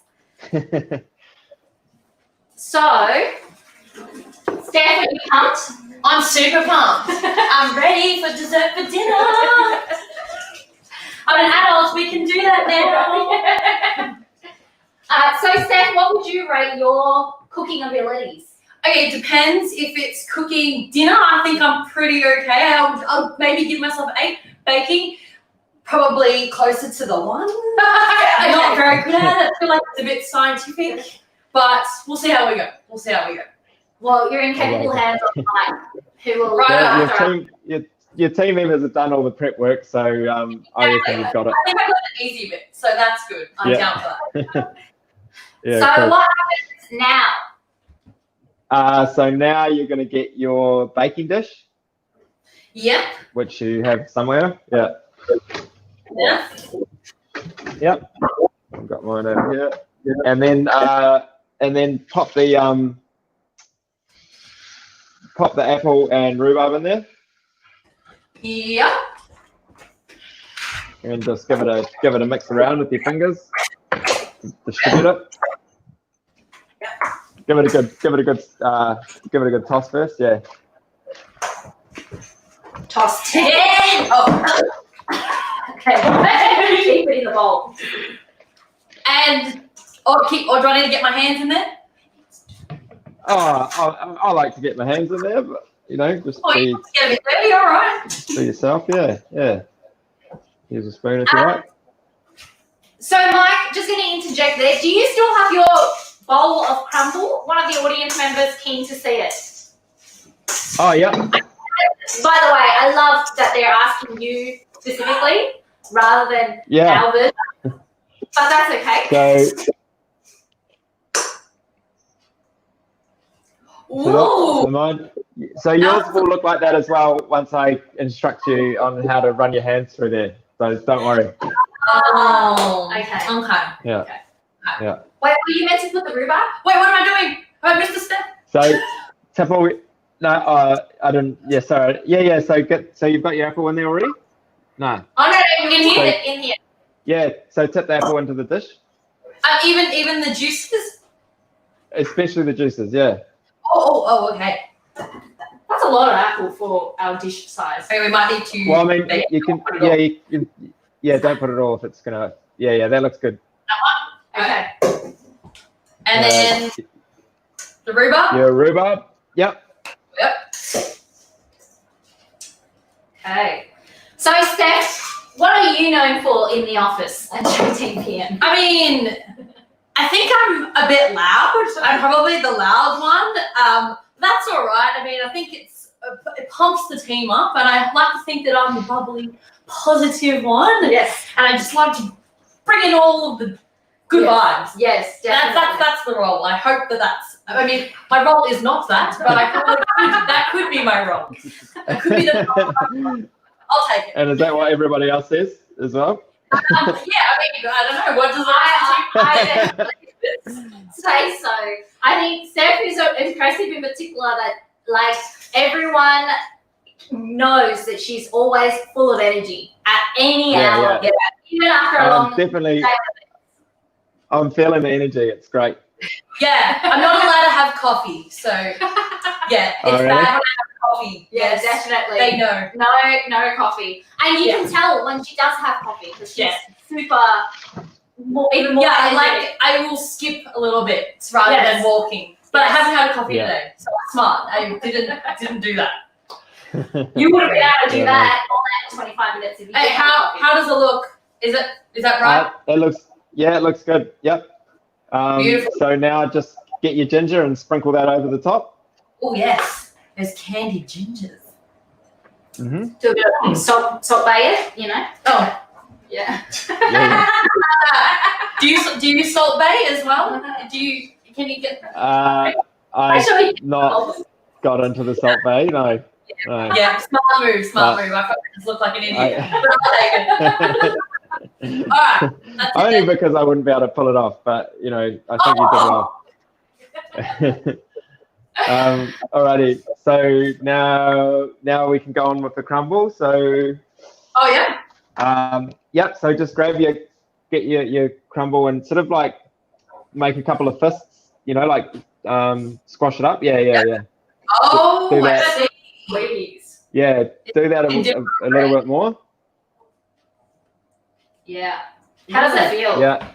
So, Steph, are you pumped? I'm super pumped. I'm ready for dessert for dinner. I'm an adult. We can do that now. So, Steph, what would you rate your cooking abilities? Okay, it depends. If it's cooking dinner, I think I'm pretty okay. I'll maybe give myself 8. Baking, probably closer to the 1. I'm not very good at it. I feel like it's a bit scientific, but we'll see how we go. Well, you're in capable hands of Mike, who will Your team members have done all the prep work, so I reckon you've got it. I think I got the easy bit, so that's good. I'm down for that. Yeah, So cool. what happens now? So now you're going to get your baking dish, Yep. which you have somewhere. Yeah. Yeah. Yep. I've got mine over here. Yeah. And then pop the apple and rhubarb in there, Yep. and just give it a mix around with your fingers. Distribute it. Give it a good toss first. Yeah. Toss 10. Oh. Okay. Keep it in the bowl. And do I need to get my hands in there? I like to get my hands in there, but just You must get a bit dirty, all right. be yourself. Yeah. Use a spoon if you like. So, Mike, just going to interject there. Do you still have your bowl of crumble? One of the audience members keen to see it. Oh yeah. By the way, I love that they're asking you specifically rather than Albert. But that's okay. So yours will look like that as well once I instruct you on how to run your hands through there. So don't worry. Oh, okay. Yeah. Okay. Yeah. Wait, were you meant to put the rhubarb? Wait, what am I doing? Have I missed a step? So, I didn't. Yeah, sorry. Yeah. So you've got your apple in there already? No. Oh no, in here. Yeah. So tip the apple into the dish. Even the juices. Especially the juices. Yeah. Oh, okay. That's a lot of apple for our dish size. Okay, we might need to. Well, I mean, you can. Yeah, don't put it all if it's gonna. Yeah, that looks good. Okay. And then the rhubarb. Your rhubarb. Yep. Okay. So, Steph, what are you known for in the office at JTPM? I mean, I think I'm a bit loud. I'm probably the loud one. That's all right. I mean, I think it pumps the team up, and I like to think that I'm the bubbly, positive one. Yes. And I just like to bring in all of the good vibes. Yes, definitely. That's the role. I hope that's. I mean, my role is not that, but that could be my role. It could be the. I'll take it. And is that what everybody else says as well? Yeah, I mean, I don't know. What does I definitely say so. I think Steph is impressive in particular that, like, everyone knows that she's always full of energy at any hour. Yeah. Even after a long definitely. I'm feeling the energy. It's great. Yeah, I'm not allowed to have coffee, so yeah, it's really? bad when I have coffee. Yeah, definitely. They know. No coffee. And you can tell when she does have coffee because she's super, even more. Yeah, I will skip a little bit rather than walking. But I haven't had a coffee today, so I'm smart. I didn't do that. You wouldn't be able to do that all that 25 minutes if you Hey, how does it look? Is that right? It looks good. Yep. Beautiful. So now just get your ginger and sprinkle that over the top. Oh yes, there's candied gingers. Mm-hmm. Do a bit of salt bay it, Oh yeah. Do you salt bay as well? Can you get? I've not got into the salt bay. No. Yeah, smart move. I probably just look like an idiot, but I'll take it. All right. Only because I wouldn't be able to pull it off, but I think you did well. Alrighty. So now we can go on with the crumble. So. Oh yeah. Yep. So just get your crumble and sort of like make a couple of fists. Like squash it up. Yeah. Oh, Do I that. see. Please. Yeah, do that a little bit more. Yeah. How does that feel? Yeah.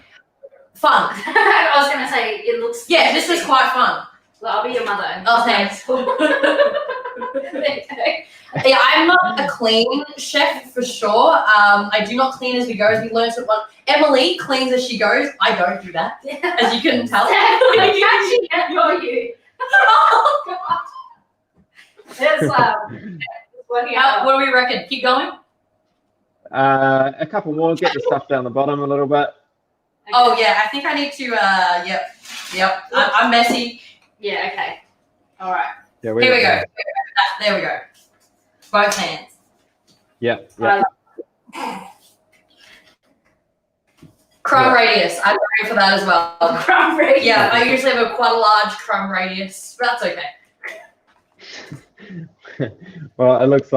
Fun. I was going to say, it looks... Yeah, this was quite fun. Well, I'll be your mother. Oh, thanks. Yeah, I'm not a clean chef for sure. I do not clean as we go, as we learned at one. Emily cleans as she goes. I don't do that, as you can tell. Actually, I you. Oh, God. It's working out. What do we reckon? Keep going? A couple more. Get the stuff down the bottom a little bit. Okay. Oh, yeah, I think I need to, yep. I'm messy. Yeah, okay. All right. Yeah, Here we go. There we go. Both hands. Yeah. Crumb radius. I'm ready for that as well. Crumb radius. Yeah, I usually have quite a large crumb radius, but that's okay. Well, it looks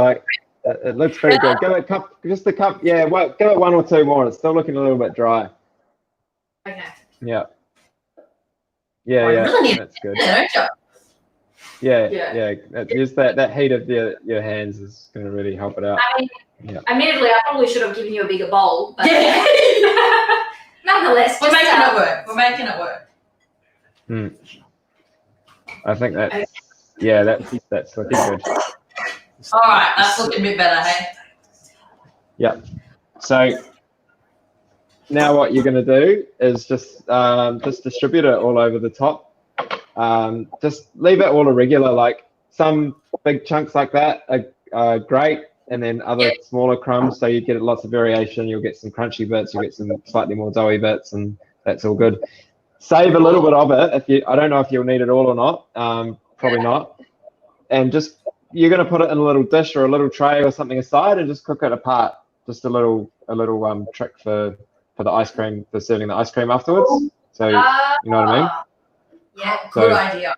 pretty good. Give it just a cup. Yeah, give it one or two more. It's still looking a little bit dry. Okay. Yeah. I Yeah, really need that's good. don't you? Yeah. Just that heat of your hands is going to really help it out. I mean, Yeah. admittedly, I probably should have given you a bigger bowl, but Yeah. nonetheless, We're making it work. We're making it work. I think that's looking good. All right, that's looking a bit better, hey? Yeah. So now what you're going to do is just distribute it all over the top. Just leave it all irregular. Like some big chunks like that are great, and then other smaller crumbs. So you get lots of variation. You'll get some crunchy bits. You'll get some slightly more doughy bits, and that's all good. Save a little bit of it. I don't know if you'll need it all or not. Probably not. And you're going to put it in a little dish or a little tray or something aside, and just cook it apart. Just a little trick for the ice cream, for serving the ice cream afterwards. So you know what I mean? Yeah. Good idea.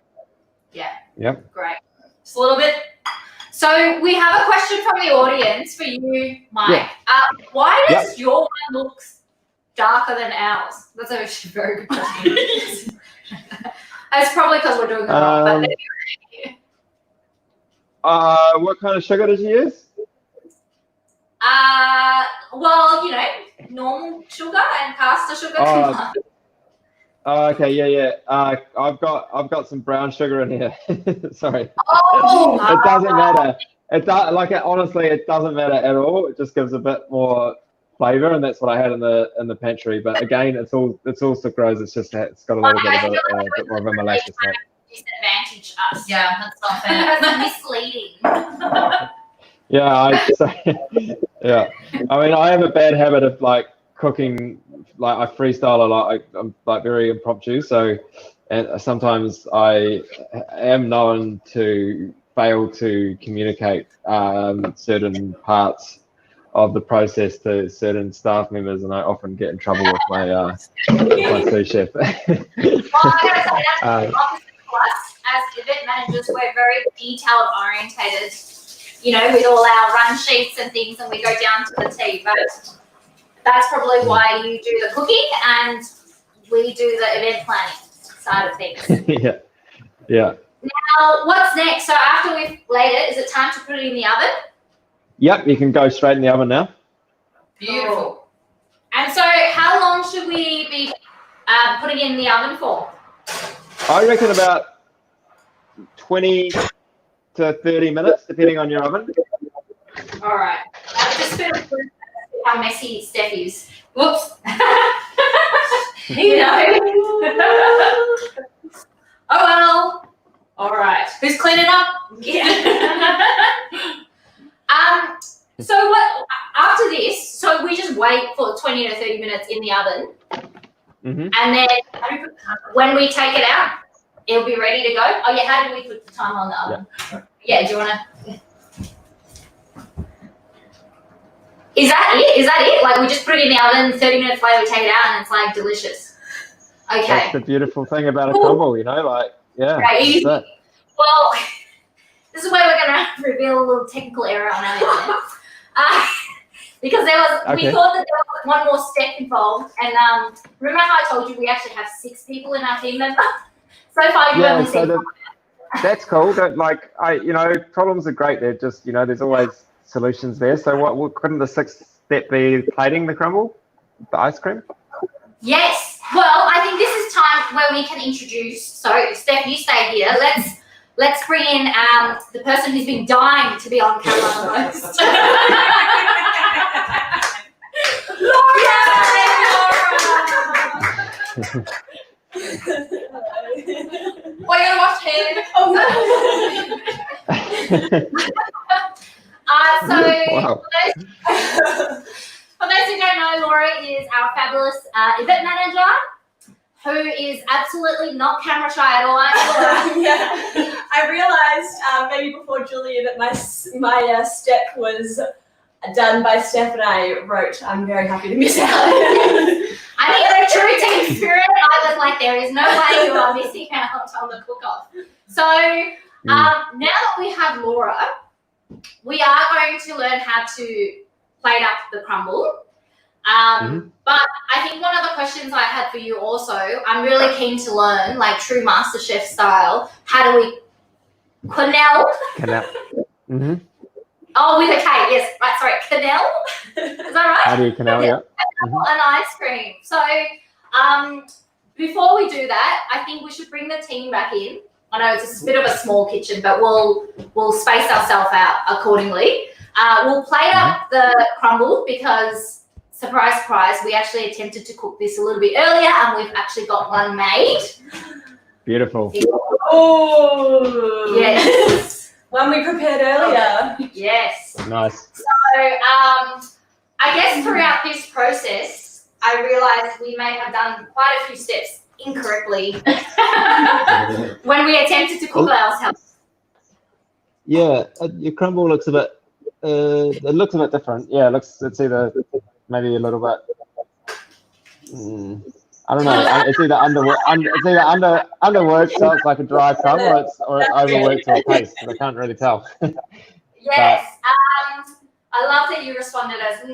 Yeah. Yep. Great. Just a little bit. So we have a question from the audience for you, Mike. Yeah. Why does your one look darker than ours? That's actually a very good question. It's probably because we're doing it wrong. But what kind of sugar did you use? well, normal sugar and caster sugar. Okay, yeah. I've got some brown sugar in here. Sorry. Oh, It doesn't matter. Honestly, it doesn't matter at all. It just gives a bit more flavor, and that's what I had in the pantry. But again, it's all sucrose. It's got a little bit of a bit more of a molasses note. Disadvantage us. Yeah, that's not fair. That's misleading. Yeah. I mean, I have a bad habit of cooking. I freestyle a lot. I'm very impromptu. So, and sometimes I am known to fail to communicate certain parts of the process to certain staff members, and I often get in trouble with my sous chef. Well, I gotta say that's opposite to us as event managers. We're very detailed orientated, with all our run sheets and things, and we go down to the T. But that's probably why you do the cooking and we do the event planning side of things. Yeah. Now, what's next? So after we've laid it, is it time to put it in the oven? Yep, you can go straight in the oven now. Beautiful. And so how long should we be putting it in the oven for? I reckon about 20 to 30 minutes, depending on your oven. All right. Just for how messy Steph is. Whoops. Oh well. All right. Who's cleaning up? Yeah. So what after this? So we just wait for 20 to 30 minutes in the oven, Mm-hmm. and then when we take it out, it'll be ready to go. Oh yeah. How did we put the time on the oven? Yeah. Do you want to? Is that it? Like we just put it in the oven, 30 minutes later we take it out and it's delicious. Okay. That's the beautiful thing about a crumble, yeah. Right, easy. Well, this is where we're going to reveal a little technical error on our end. Because we thought that there was one more step involved. And remember how I told you we actually have 6 people in our team member? So far, you've only seen. That's cool. That problems are great. They're just there's always solutions there. So what couldn't the sixth step be? Plating the crumble, the ice cream. Yes. Well, I think this is time where we can introduce. So, Steph, you stay here. Let's bring in the person who's been dying to be on camera the most. Well, you gotta wash hands. Oh no. So Wow. for those who don't know, Laura is our fabulous event manager, who is absolutely not camera shy at all. Aren't you, Laura? Yeah, I realised maybe before Julia that my step was done by Steph, and I wrote, "I'm very happy to miss out." I mean, the true team spirit, I was like, there is no way you are missing out on the cook-off. So now that we have Laura, we are going to learn how to plate up the crumble. But I think one of the questions I had for you also, I'm really keen to learn, like true MasterChef style, how do we quenelle? Mm-hmm. Oh, with a K, yes. Right, sorry, quenelle? Is that right? How do you quenelle? Yeah. An ice cream. So before we do that, I think we should bring the team back in. I know it's a bit of a small kitchen, but we'll space ourselves out accordingly. We'll plate up the crumble because, surprise, surprise, we actually attempted to cook this a little bit earlier and we've actually got one made. Beautiful. Oh, Yes. One we prepared earlier. Yes. Nice. So I guess throughout this process, I realised we may have done quite a few steps incorrectly when we attempted to cook ourselves. Yeah, your crumble looks a bit. It looks a bit different. Yeah, it's either maybe a little bit. I don't know. It's either underworked, so it's like a dry crumb, or it's overworked to a paste. I can't really tell. Yes. I love that you responded as, but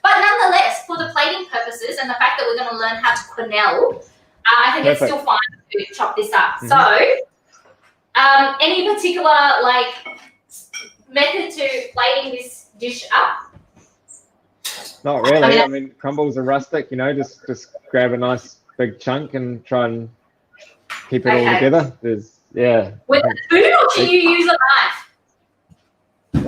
nonetheless, for the plating purposes and the fact that we're going to learn how to quenelle, I think it's still fine to chop this up. So, any particular method to plating this dish up? Not really. I mean, crumbles are rustic. Just grab a nice big chunk and try and keep it all together. With a spoon, or should you use a knife?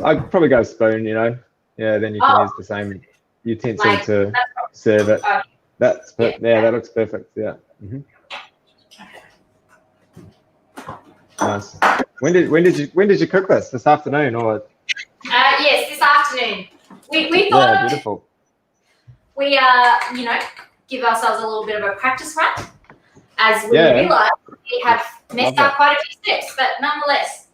I'd probably go spoon. Yeah, then you can use the same utensil to serve it. That looks perfect. Yeah. Nice. When did you cook this afternoon or? Yes, this afternoon. We thought. Yeah, beautiful. We give ourselves a little bit of a practice run, as we realise we have messed up quite a few steps, but nonetheless.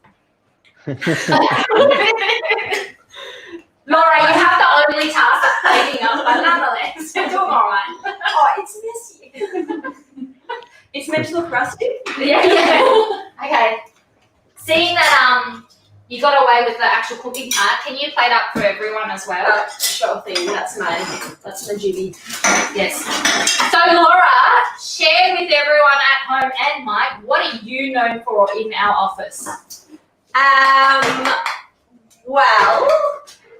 Laura, you have the only task of plating up, but nonetheless, you're doing all right. Oh, it's messy. It's meant to look rustic. Yeah. Okay. Seeing that you got away with the actual cooking part, can you plate up for everyone as well? Sure thing. That's my duty. Yes. So Laura, share with everyone at home and Mike, what are you known for in our office? Well,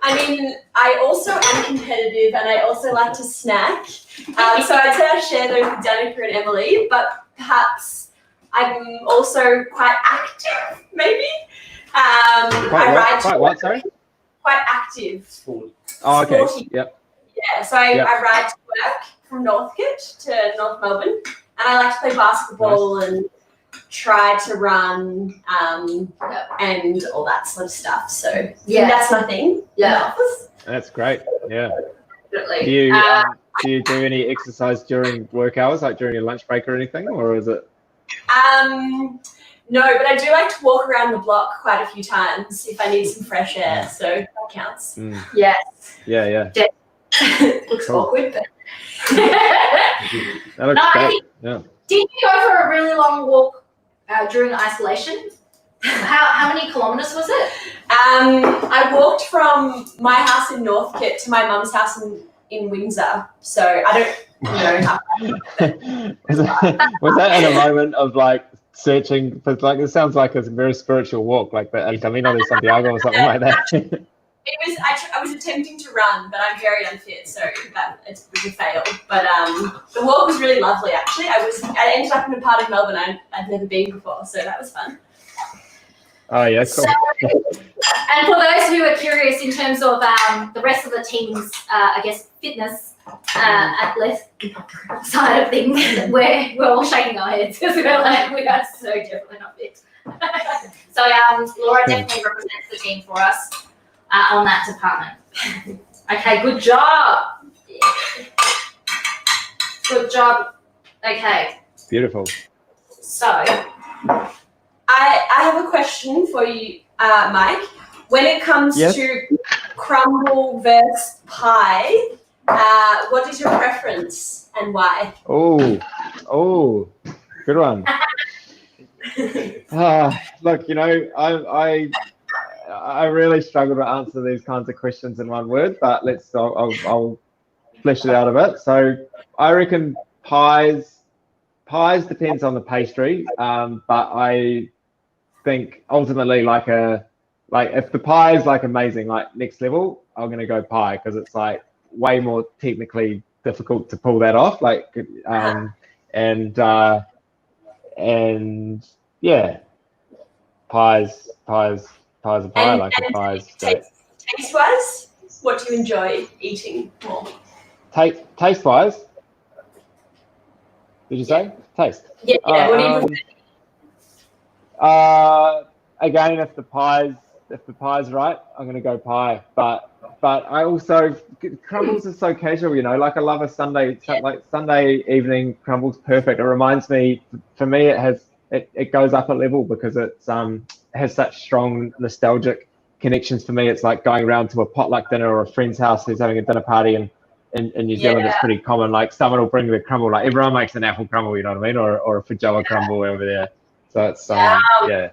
I mean, I also am competitive and I also like to snack. So I'd say I share those with Danica and Emily, but perhaps I'm also quite active, maybe. Quite active. Sporty. Oh, okay. Sporty. Yep. Yeah, so I ride to work from Northcote to North Melbourne, and I like to play basketball and try to run and all that sort of stuff. So that's my thing. Yeah. That's great. Yeah. Definitely. Do you do any exercise during work hours, like during your lunch break or anything, or is it? No, but I do like to walk around the block quite a few times if I need some fresh air, so that counts. Yes. Yeah. Looks awkward, but that looks great. Yeah. Did you go for a really long walk during isolation? How many kilometres was it? I walked from my house in Northcote to my mum's house in in Windsor, so I don't know. was that in a moment of like searching for, like, it sounds like it's a very spiritual walk, like the El Camino de Santiago or something like that? It was. I was attempting to run, but I'm very unfit, so that it was a fail. But the walk was really lovely. Actually, I ended up in a part of Melbourne I'd never been before, so that was fun. Oh yeah, cool. So, and for those who are curious in terms of the rest of the team's, I guess, fitness athletic side of things, we're all shaking our heads because we're like, we are so definitely not fit. So Laura definitely represents the team for us on that department. Okay, good job. Good job. Okay. Beautiful. So I have a question for you, Mike. When it comes to crumble versus pie, what is your preference and why? Oh, good one. Look, I really struggle to answer these kinds of questions in one word, but I'll flesh it out a bit. So I reckon pies depends on the pastry, but I think ultimately like if the pie is like amazing, like next level, I'm gonna go pie because it's like way more technically difficult to pull that off. Like and yeah, pies are pie. Like a pie's taste wise, what do you enjoy eating more? Taste wise, did you say taste? Yeah. What do you prefer? Again, if the pie's right, I'm gonna go pie. But I also, crumbles is so casual, like I love a Sunday evening crumbles perfect. It reminds me, for me, it goes up a level because it has such strong nostalgic connections for me. It's like going around to a potluck dinner or a friend's house who's having a dinner party, and in New Zealand it's pretty common. Like someone will bring the crumble, like everyone makes an apple crumble, you know what I mean, or a feijoa crumble over there. So it's yeah.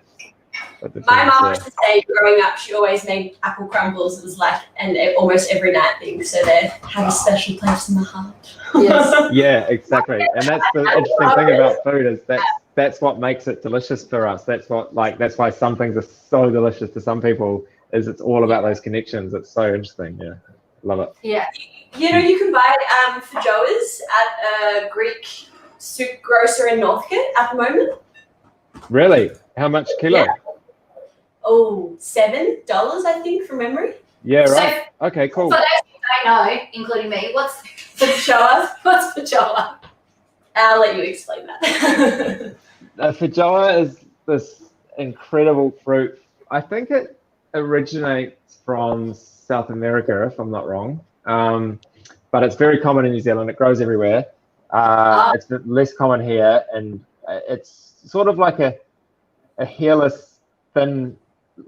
My mom used to say growing up, she always made apple crumbles. It was like almost every night thing. So they have a special place in my heart. Yes. Yeah, exactly. And that's the interesting thing about food is that's what makes it delicious for us. That's why some things are so delicious to some people, is it's all about those connections. It's so interesting. Yeah, love it. Yeah. You can buy feijoas at a Greek soup grocer in Northcote at the moment. Really? How much kilo? Yeah. Oh, $7, I think, from memory. Yeah, right. So, okay, cool. For those who don't know, including me, what's feijoa? What's feijoa? I'll let you explain that. Feijoa is this incredible fruit. I think it originates from South America, if I'm not wrong. But it's very common in New Zealand. It grows everywhere. It's less common here, and it's sort of like a hairless, thin,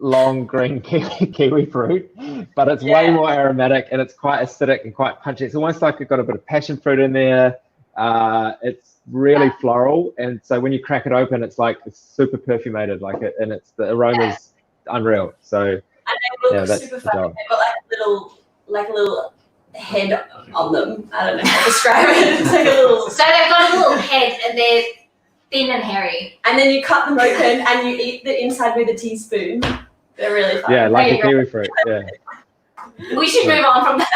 long green kiwi fruit, but it's way more aromatic, and it's quite acidic and quite punchy. It's almost like it's got a bit of passion fruit in there. It's really floral, and so when you crack it open, it's super perfumated, and the aroma's unreal. So and they look super fun. They've got like a little head on them. I don't know how to describe it. It's like a little. So they've got a little head, and they're thin and hairy. And then you cut them open and you eat the inside with a teaspoon. They're really fun. Yeah, like a kiwi fruit. Yeah. We should move on from that.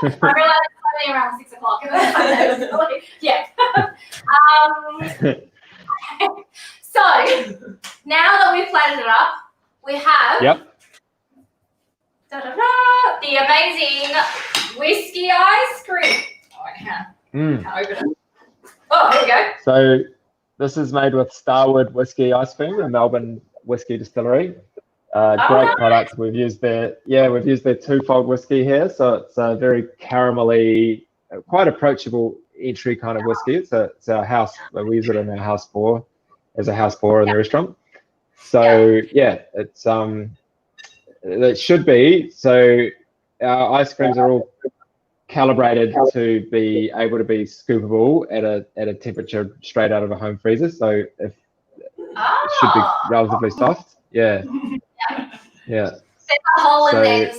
I realized it's only around 6 o'clock. Yeah. So now that we've flattened it up, we have the amazing whiskey ice cream. Oh, I can't open it. Oh, there we go. So this is made with Starwood whiskey ice cream, a Melbourne whiskey distillery. Great product. We've used their twofold whiskey here, so it's a very caramelly, quite approachable entry kind of whiskey. It's our house. We use it in our house pour as a house pour in the restaurant. So it's it should be. So our ice creams are all calibrated to be able to be scoopable at a temperature straight out of a home freezer. So it should be relatively soft. Yeah. Set the hole in there.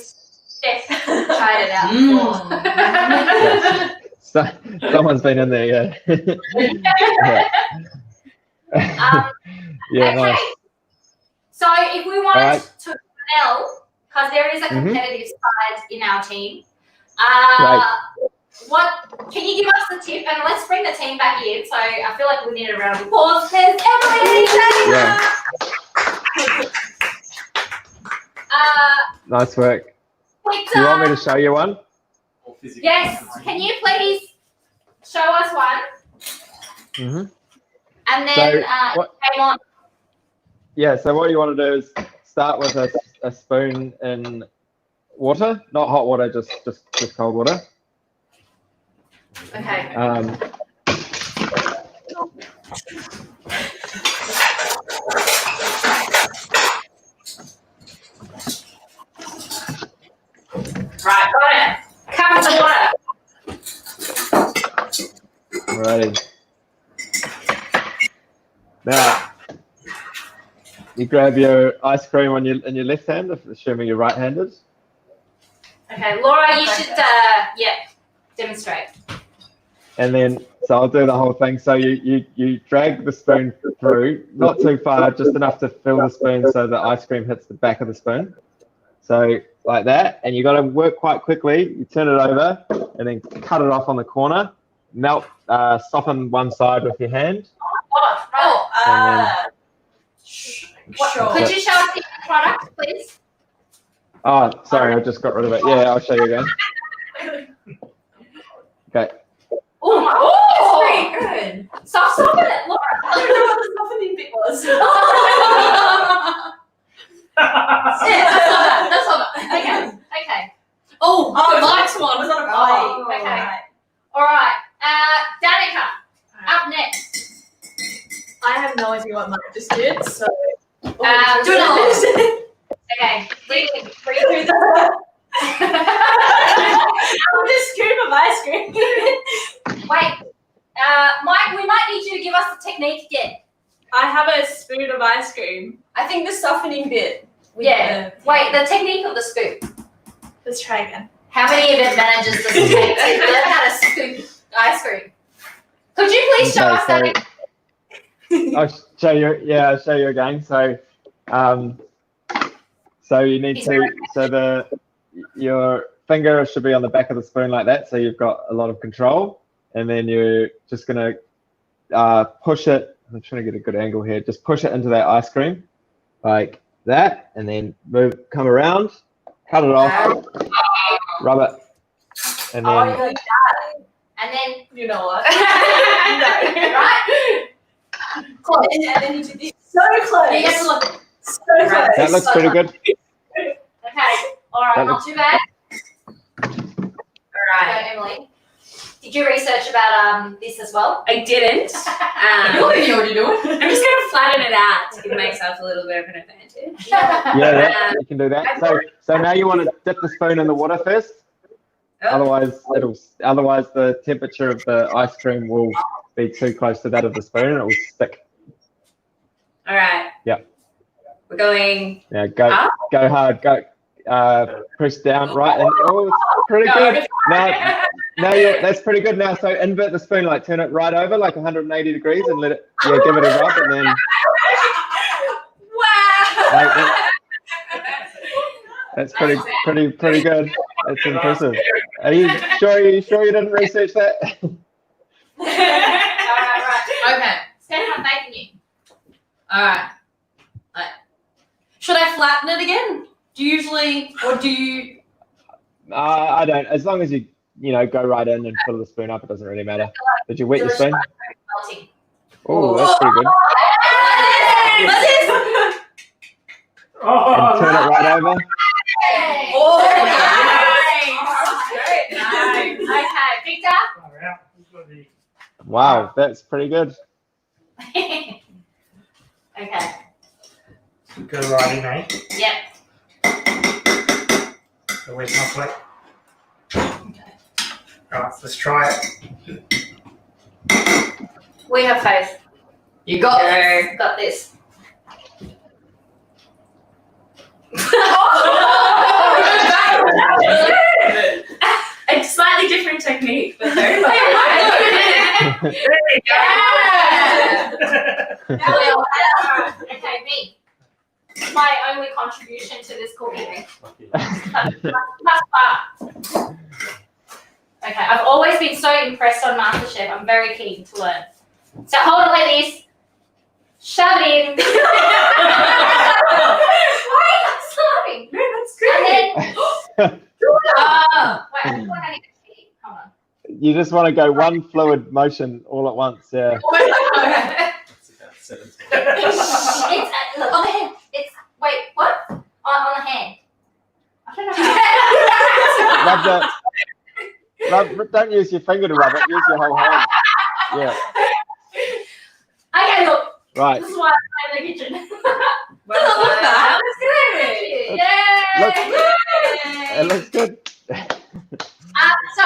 Steph tried it out before. Someone's been in there, yeah. Yeah, Okay. nice. So if we wanted Alright. to L, because there is a Mhm. competitive side in our team, Right. what can you give us the tip? And let's bring the team back in. So I feel like we need a round of applause. There's Emily. Yeah. Nice work. Victor. Do you want me to show you one? Yes. Can you please show us one? Mm-hmm. And then So what? game on. Yeah. So what you want to do is start with a spoon in water, not hot water, just cold water. Okay. Right, got it. Cover the water. Alrighty. Now you grab your ice cream in your left hand, assuming you're right-handed. Okay, Laura, you should demonstrate. And then, so I'll do the whole thing. So you drag the spoon through, not too far, just enough to fill the spoon so the ice cream hits the back of the spoon. So like that, and you got to work quite quickly. You turn it over and then cut it off on the corner. Melt, soften one side with your hand. Sure. Could you show us the product, please? Oh, sorry, I just got rid of it. Yeah, I'll show you again. Okay. Oh, That's pretty good. Stop stopping it, Laura. I don't know what the softening bit was. That's not bad. Okay. Oh, Mike's one. Was that a Oh, bite? okay. All right. Danica, up next. I have no idea what Mike just did, so. Do it. Okay. Breathe in. I'm just scoop of ice cream. Wait. Mike, we might need you to give us the technique again. I have a spoon of ice cream. I think the softening bit. Yeah. Wait, the technique of the scoop. Let's try again. How many advantages does it take to learn how to scoop ice cream? Could you please show us that? I'll show you. Yeah, I'll show you again. So, so you need to. So your finger should be on the back of the spoon like that. So you've got a lot of control, and then you're just gonna push it. I'm trying to get a good angle here. Just push it into that ice cream, like that, and then come around, cut it off, rub it, and then. And then You know what? right? Close. And then you did this. So close. You get to look. So close. That looks pretty good. Okay. All right. That Not looks- too bad. All right, Emily. Did you research about this as well? I didn't. You already know what you're doing. I'm just going to flatten it out to give myself a little bit of an advantage. Yeah, you can do that. So now you want to dip the spoon in the water first. Otherwise the temperature of the ice cream will be too close to that of the spoon and it will stick. All right. Yeah. We're going. Yeah, go hard, go push down, right, and it's pretty good. Now that's pretty good. Now, so invert the spoon, like turn it right over, like 180 degrees, and let it, give it a rub, and then. Wow. That's pretty good. That's impressive. Are you sure you didn't research that? Right. Okay. Stand up, thanking you. All right. Should I flatten it again? Do you usually, or do you? I don't. As long as you go right in and fill the spoon up, it doesn't really matter. Did you wet your spoon? Melting. Oh, that's pretty good. Oh, And turn it right over. Oh, Okay, Victor. Wow, that's pretty good. Okay. Go right in, eh? Yep. So where's my plate? Alright, let's try it. We have faith. You got it. Got this. A slightly different technique, but very well. Okay, me. My only contribution to this cooking. That's far. Okay, I've always been so impressed on MasterChef. I'm very keen to learn. So hold it like this. Shove it in. Why are you sorry? No, that's great. And then, wait, I feel like I need to cheat. Hold on. You just want to go one fluid motion all at once, yeah. It's on the hand. It's wait, what? On the hand. I don't know how. Don't use your finger to rub it, use your whole hand. Yeah, Okay, look. right. This is why I'm in the kitchen. That was Yay! It looks good. So,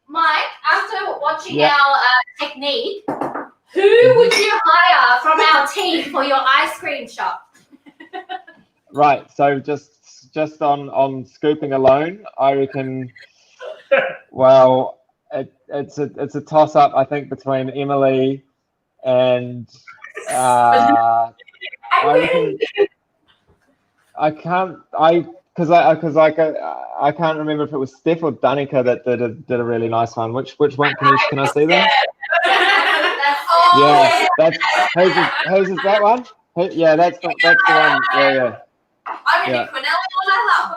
Mike, after watching Yeah. our technique, who would you hire from our team for your ice cream shop? Right, so just on scooping alone, I reckon. Well, it's a toss up, I think, between Emily and I reckon I can't remember if it was Steph or Danica that did a really nice one. Which one can I see them? Yeah, that's whose is that one? Yeah, that's the one. Yeah. I'm gonna Yeah. be Quinella all night long.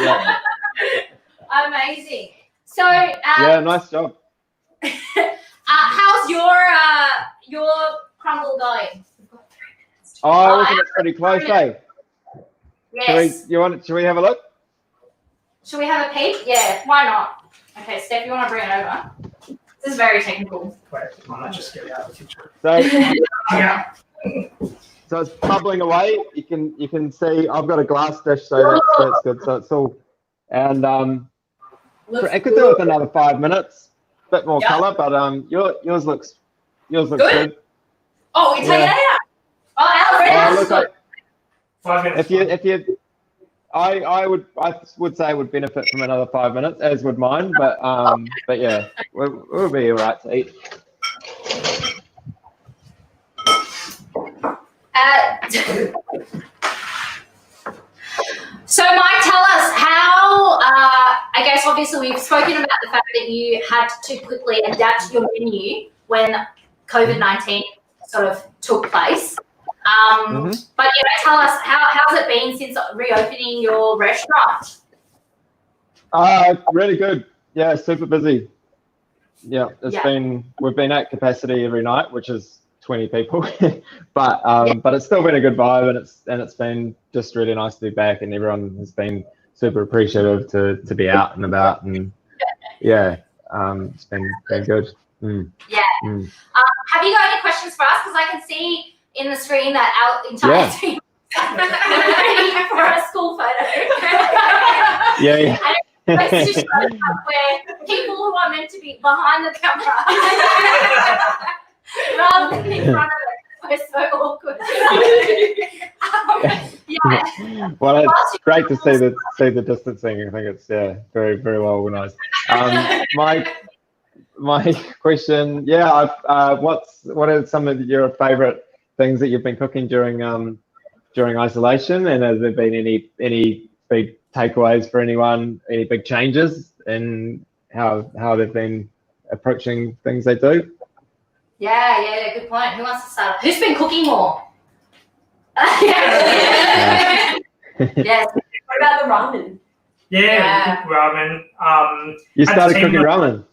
Yeah. Amazing. So, Yeah, nice job. how's your crumble going? Oh, I reckon it's pretty close, eh? Yes. Should we have a look? Should we have a peek? Yeah, why not? Okay, Steph, you want to bring it over? This is very technical. Wait, I might just get it out of the kitchen. So, Yeah. so it's bubbling away. You can see I've got a glass dish, so that's good. So it's all, and it could do with another 5 minutes, bit more colour, but yours looks good. Oh, we take it out. Oh, Alfred. Look, 5 minutes. if you, I would say it would benefit from another 5 minutes, as would mine. But yeah, we'll be all right to eat. So, Mike, tell us how, I guess obviously we've spoken about the fact that you had to quickly adapt your menu when COVID-19 sort of took place. But, tell us, how's it been since reopening your restaurant? Really good. Yeah, super busy. Yeah, we've been at capacity every night, which is 20 people, but it's still been a good vibe, and it's been just really nice to be back, and everyone has been super appreciative to be out and about, and it's been good. Have you got any questions for us? Because I can see in the screen that our entire team is for a school photo. Yeah. And it's just where people who are meant to be behind the camera rather than in front of it. We're so awkward. Well, it's great to see the distancing. I think it's very, very well organised. My question, what are some of your favourite things that you've been cooking during isolation, and has there been any big takeaways for anyone? Any big changes in how they've been approaching things they do? Yeah, good point. Who wants to start? Who's been cooking more? Yes. What about the ramen? Yeah, we cook ramen. You started cooking ramen?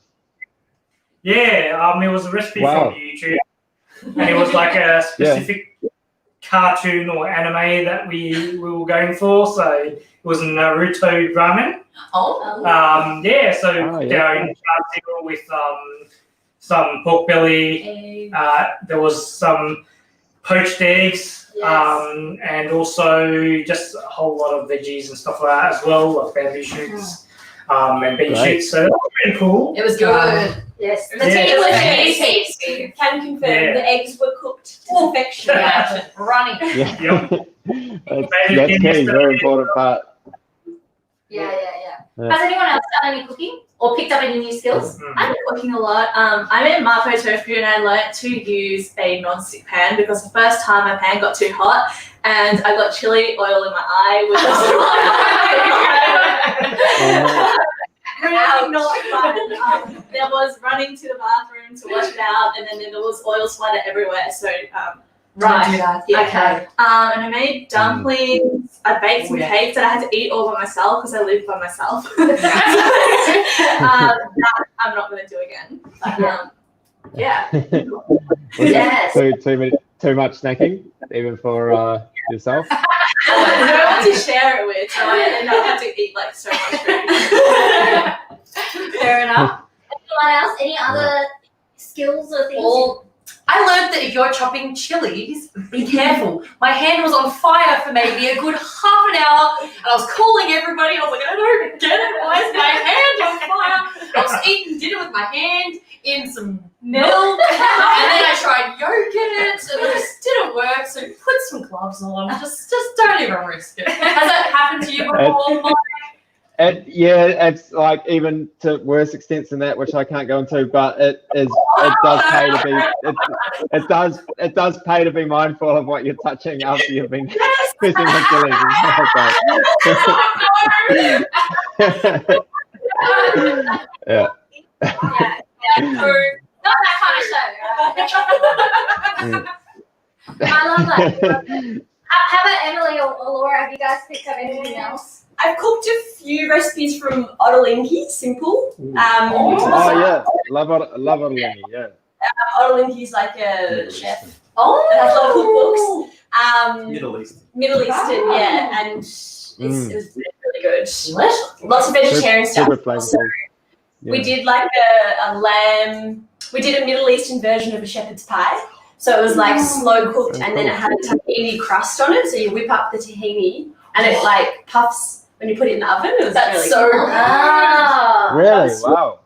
Yeah, it was a recipe Wow. from YouTube, and it was like a specific cartoon or anime that we were going for. So it was Naruto ramen. Going with some pork belly. There was some poached eggs, and also just a whole lot of veggies and stuff like that as well, like bamboo shoots and bean shoots. So that was pretty cool. It was good. Yes. The Yeah. team was very Can confirm the eggs were cooked to perfection. running. Yeah. That's key, very important part. Yeah. Yeah. Has anyone else done any cooking or picked up any new skills? I've been cooking a lot. I'm in Mapo Tofu and I learnt to use a non-stick pan because the first time my pan got too hot and I got chili oil in my eye, which was really not fun. There was running to the bathroom to wash it out, and then there was oil splatter everywhere. So Don't do that. yeah. Okay. And I made dumplings. I baked some cakes that I had to eat all by myself because I live by myself. That I'm not going to do again. But, yeah. Yes. Too much snacking, even for yourself. No one to share it with, so I ended up having to eat like so much food. Fair enough. Anyone else? Any other skills or things? Well, I learned that if you're chopping chilies, be careful. My hand was on fire for maybe a good half an hour, and I was calling everybody. I was like, I don't get it. Why is my hand on fire? I was eating dinner with my hand in some milk, and then I tried yogurt, and it just didn't work. So put some gloves on. Just don't even risk it. Has that happened to you before? It's like even to worse extents than that, which I can't go into, but it does pay to be it does pay to be mindful of what you're touching after you've been fishing with chilies. Yeah. Not that kind of show. I love that. How about Emily or Laura? Have you guys picked up anything else? I've cooked a few recipes from Ottolenghi, simple. Oh yeah, love Ottolenghi, yeah. Ottolenghi is like a chef Oh, that has a lot of cookbooks. Middle East. Eastern, yeah, and it was really good. delicious. Lots of vegetarian stuff. Super flavorful. Yeah. We did like a lamb. We did a Middle Eastern version of a shepherd's pie. So it was like slow cooked, and then it had a tahini crust on it. So you whip up the tahini, and it like puffs when you put it in the oven. It was really so good. Ah, Really? Wow.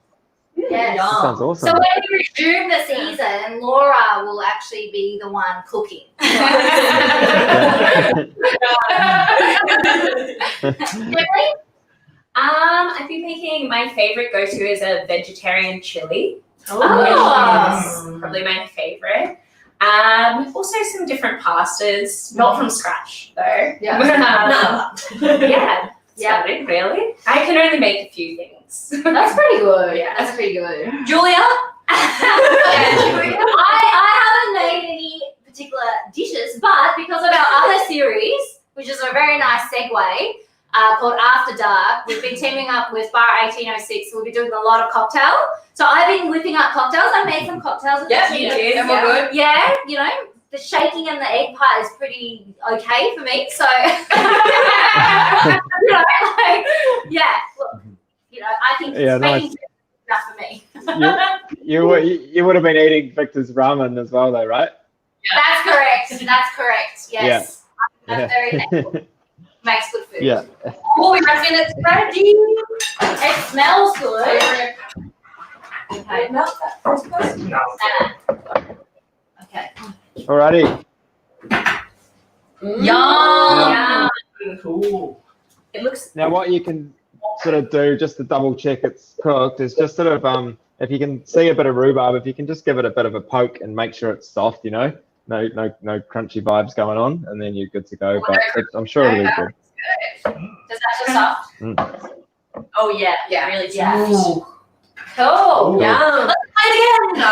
yes. That sounds So awesome. when we resume the season, Laura will actually be the one cooking. Emily? I've been thinking my favorite go-to is a vegetarian chili. Oh. Probably my favorite. Also some different pastas, not from scratch though. Yeah. Yeah. Yeah. That's really. I can only make a few things. That's pretty good. Yeah. That's pretty good. Julia? I haven't made any particular dishes, but because of our other series, which is a very nice segue, called After Dark, we've been teaming up with Bar 1806. We'll be doing a lot of cocktail. So I've been whipping up cocktails. I made some cocktails. Yeah, you did. And we're good. Yeah, you know, the shaking and the egg pie is pretty okay for me. So, you know, like, yeah, look, you know, I think making is enough for me. You would have been eating Victor's ramen as well, though, right? That's correct. That's correct. Yes. Yeah. That's very nice. Makes good food. Yeah. Oh, we reckon it's ready. It smells good. Okay. Melt that first person. No. Okay. Alrighty. Yum. Cool. It looks. Now, what you can sort of do just to double check it's cooked is just sort of if you can see a bit of rhubarb, if you can just give it a bit of a poke and make sure it's soft, you know, no crunchy vibes going on, and then you're good to go. But I'm sure it'll be good. Does that look soft? Oh yeah, Yeah. really Yeah. soft. Cool. Ooh. Yum. Play it again.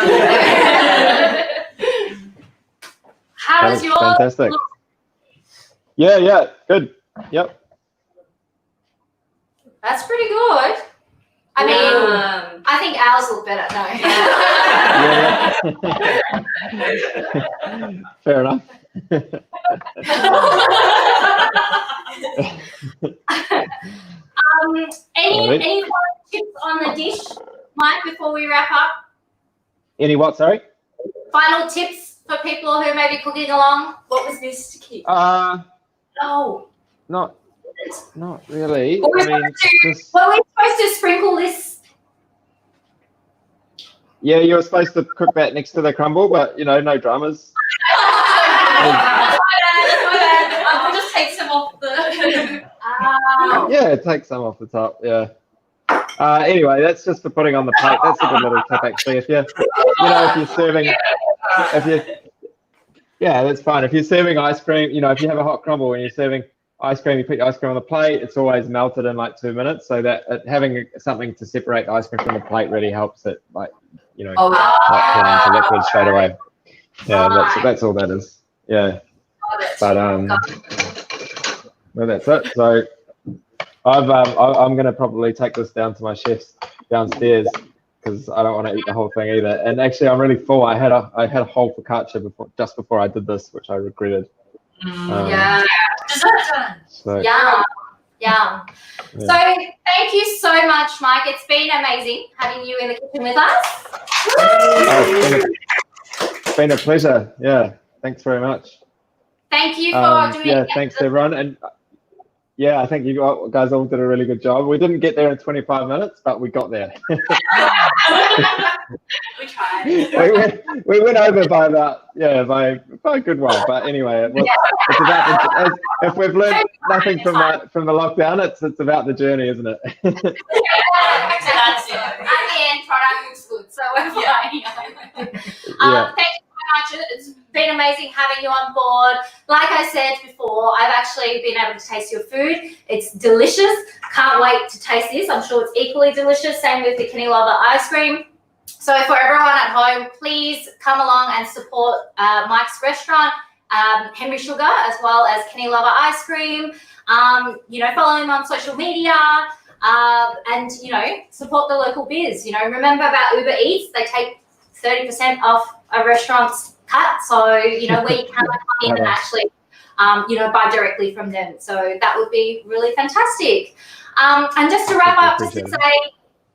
How That does was your fantastic. Yeah, good. Yep. That's pretty good. I mean, I think ours look better. No. Yeah. Fair enough. Any final tips on the dish, Mike, before we wrap up? Any what? Sorry. Final tips for people who may be cooking along? What was this to keep? Oh. Not really. What I mean, just, Were we supposed to sprinkle this? yeah, you were supposed to cook that next to the crumble, but you know, no dramas. We'll just take some off the. Wow. Yeah, take some off the top. Yeah. Anyway, that's just for putting on the plate. That's a good little tip, actually. If you're serving, yeah, that's fine. If you're serving ice cream, if you have a hot crumble and you're serving ice cream, you put your ice cream on the plate. It's always melted in like 2 minutes. So that having something to separate the ice cream from the plate really helps it, not turn into liquid straight away. Yeah, that's all that is. Yeah. But well, that's it. So I'm gonna probably take this down to my chef's downstairs because I don't want to eat the whole thing either. And actually, I'm really full. I had a whole focaccia just before I did this, which I regretted. Yeah. Dessert time. So, Yum. Yeah. So thank you so much, Mike. It's been amazing having you in the kitchen with us. it's been a pleasure. Yeah. Thanks very much. Thank you for doing Yeah, thanks everyone. And yeah, I think you guys all did a really good job. We didn't get there in 25 minutes, but we got there. We tried. we went over by by a good while. But anyway, it's about if we've learned nothing from the lockdown, it's about the journey, isn't it? That's it. At the end, product looks good, so we're fine. Thank you so much. It's been amazing having you on board. Like I said before, I've actually been able to taste your food. It's delicious. Can't wait to taste this. I'm sure it's equally delicious. Same with the Kenny Lover ice cream. So for everyone at home, please come along and support Mike's restaurant, Henry Sugar, as well as Kenny Lover ice cream. Follow him on social media. And support the local biz. Remember about Uber Eats, they take 30% off a restaurant's cut, so we can come in and actually buy directly from them. So that would be really fantastic. And just to wrap up, just to say,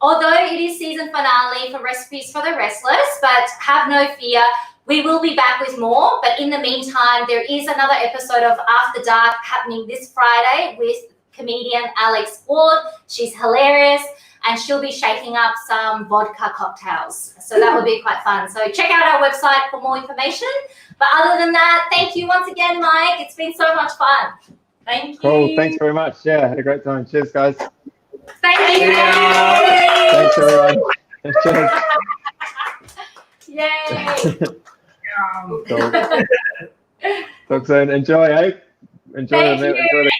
although it is season finale for Recipes for the Restless, but have no fear, we will be back with more. But in the meantime, there is another episode of After Dark happening this Friday with comedian Alex Ward. She's hilarious, and she'll be shaking up some vodka cocktails. So that would be quite fun. So check out our website for more information. But other than that, thank you once again, Mike. It's been so much fun. Thank you. Cool. Thanks very much. Yeah, had a great time. Cheers, guys. Thank you. Thanks, everyone. Cheers. Yay. Cool. Talk soon. Enjoy, eh? Enjoy Thank the you.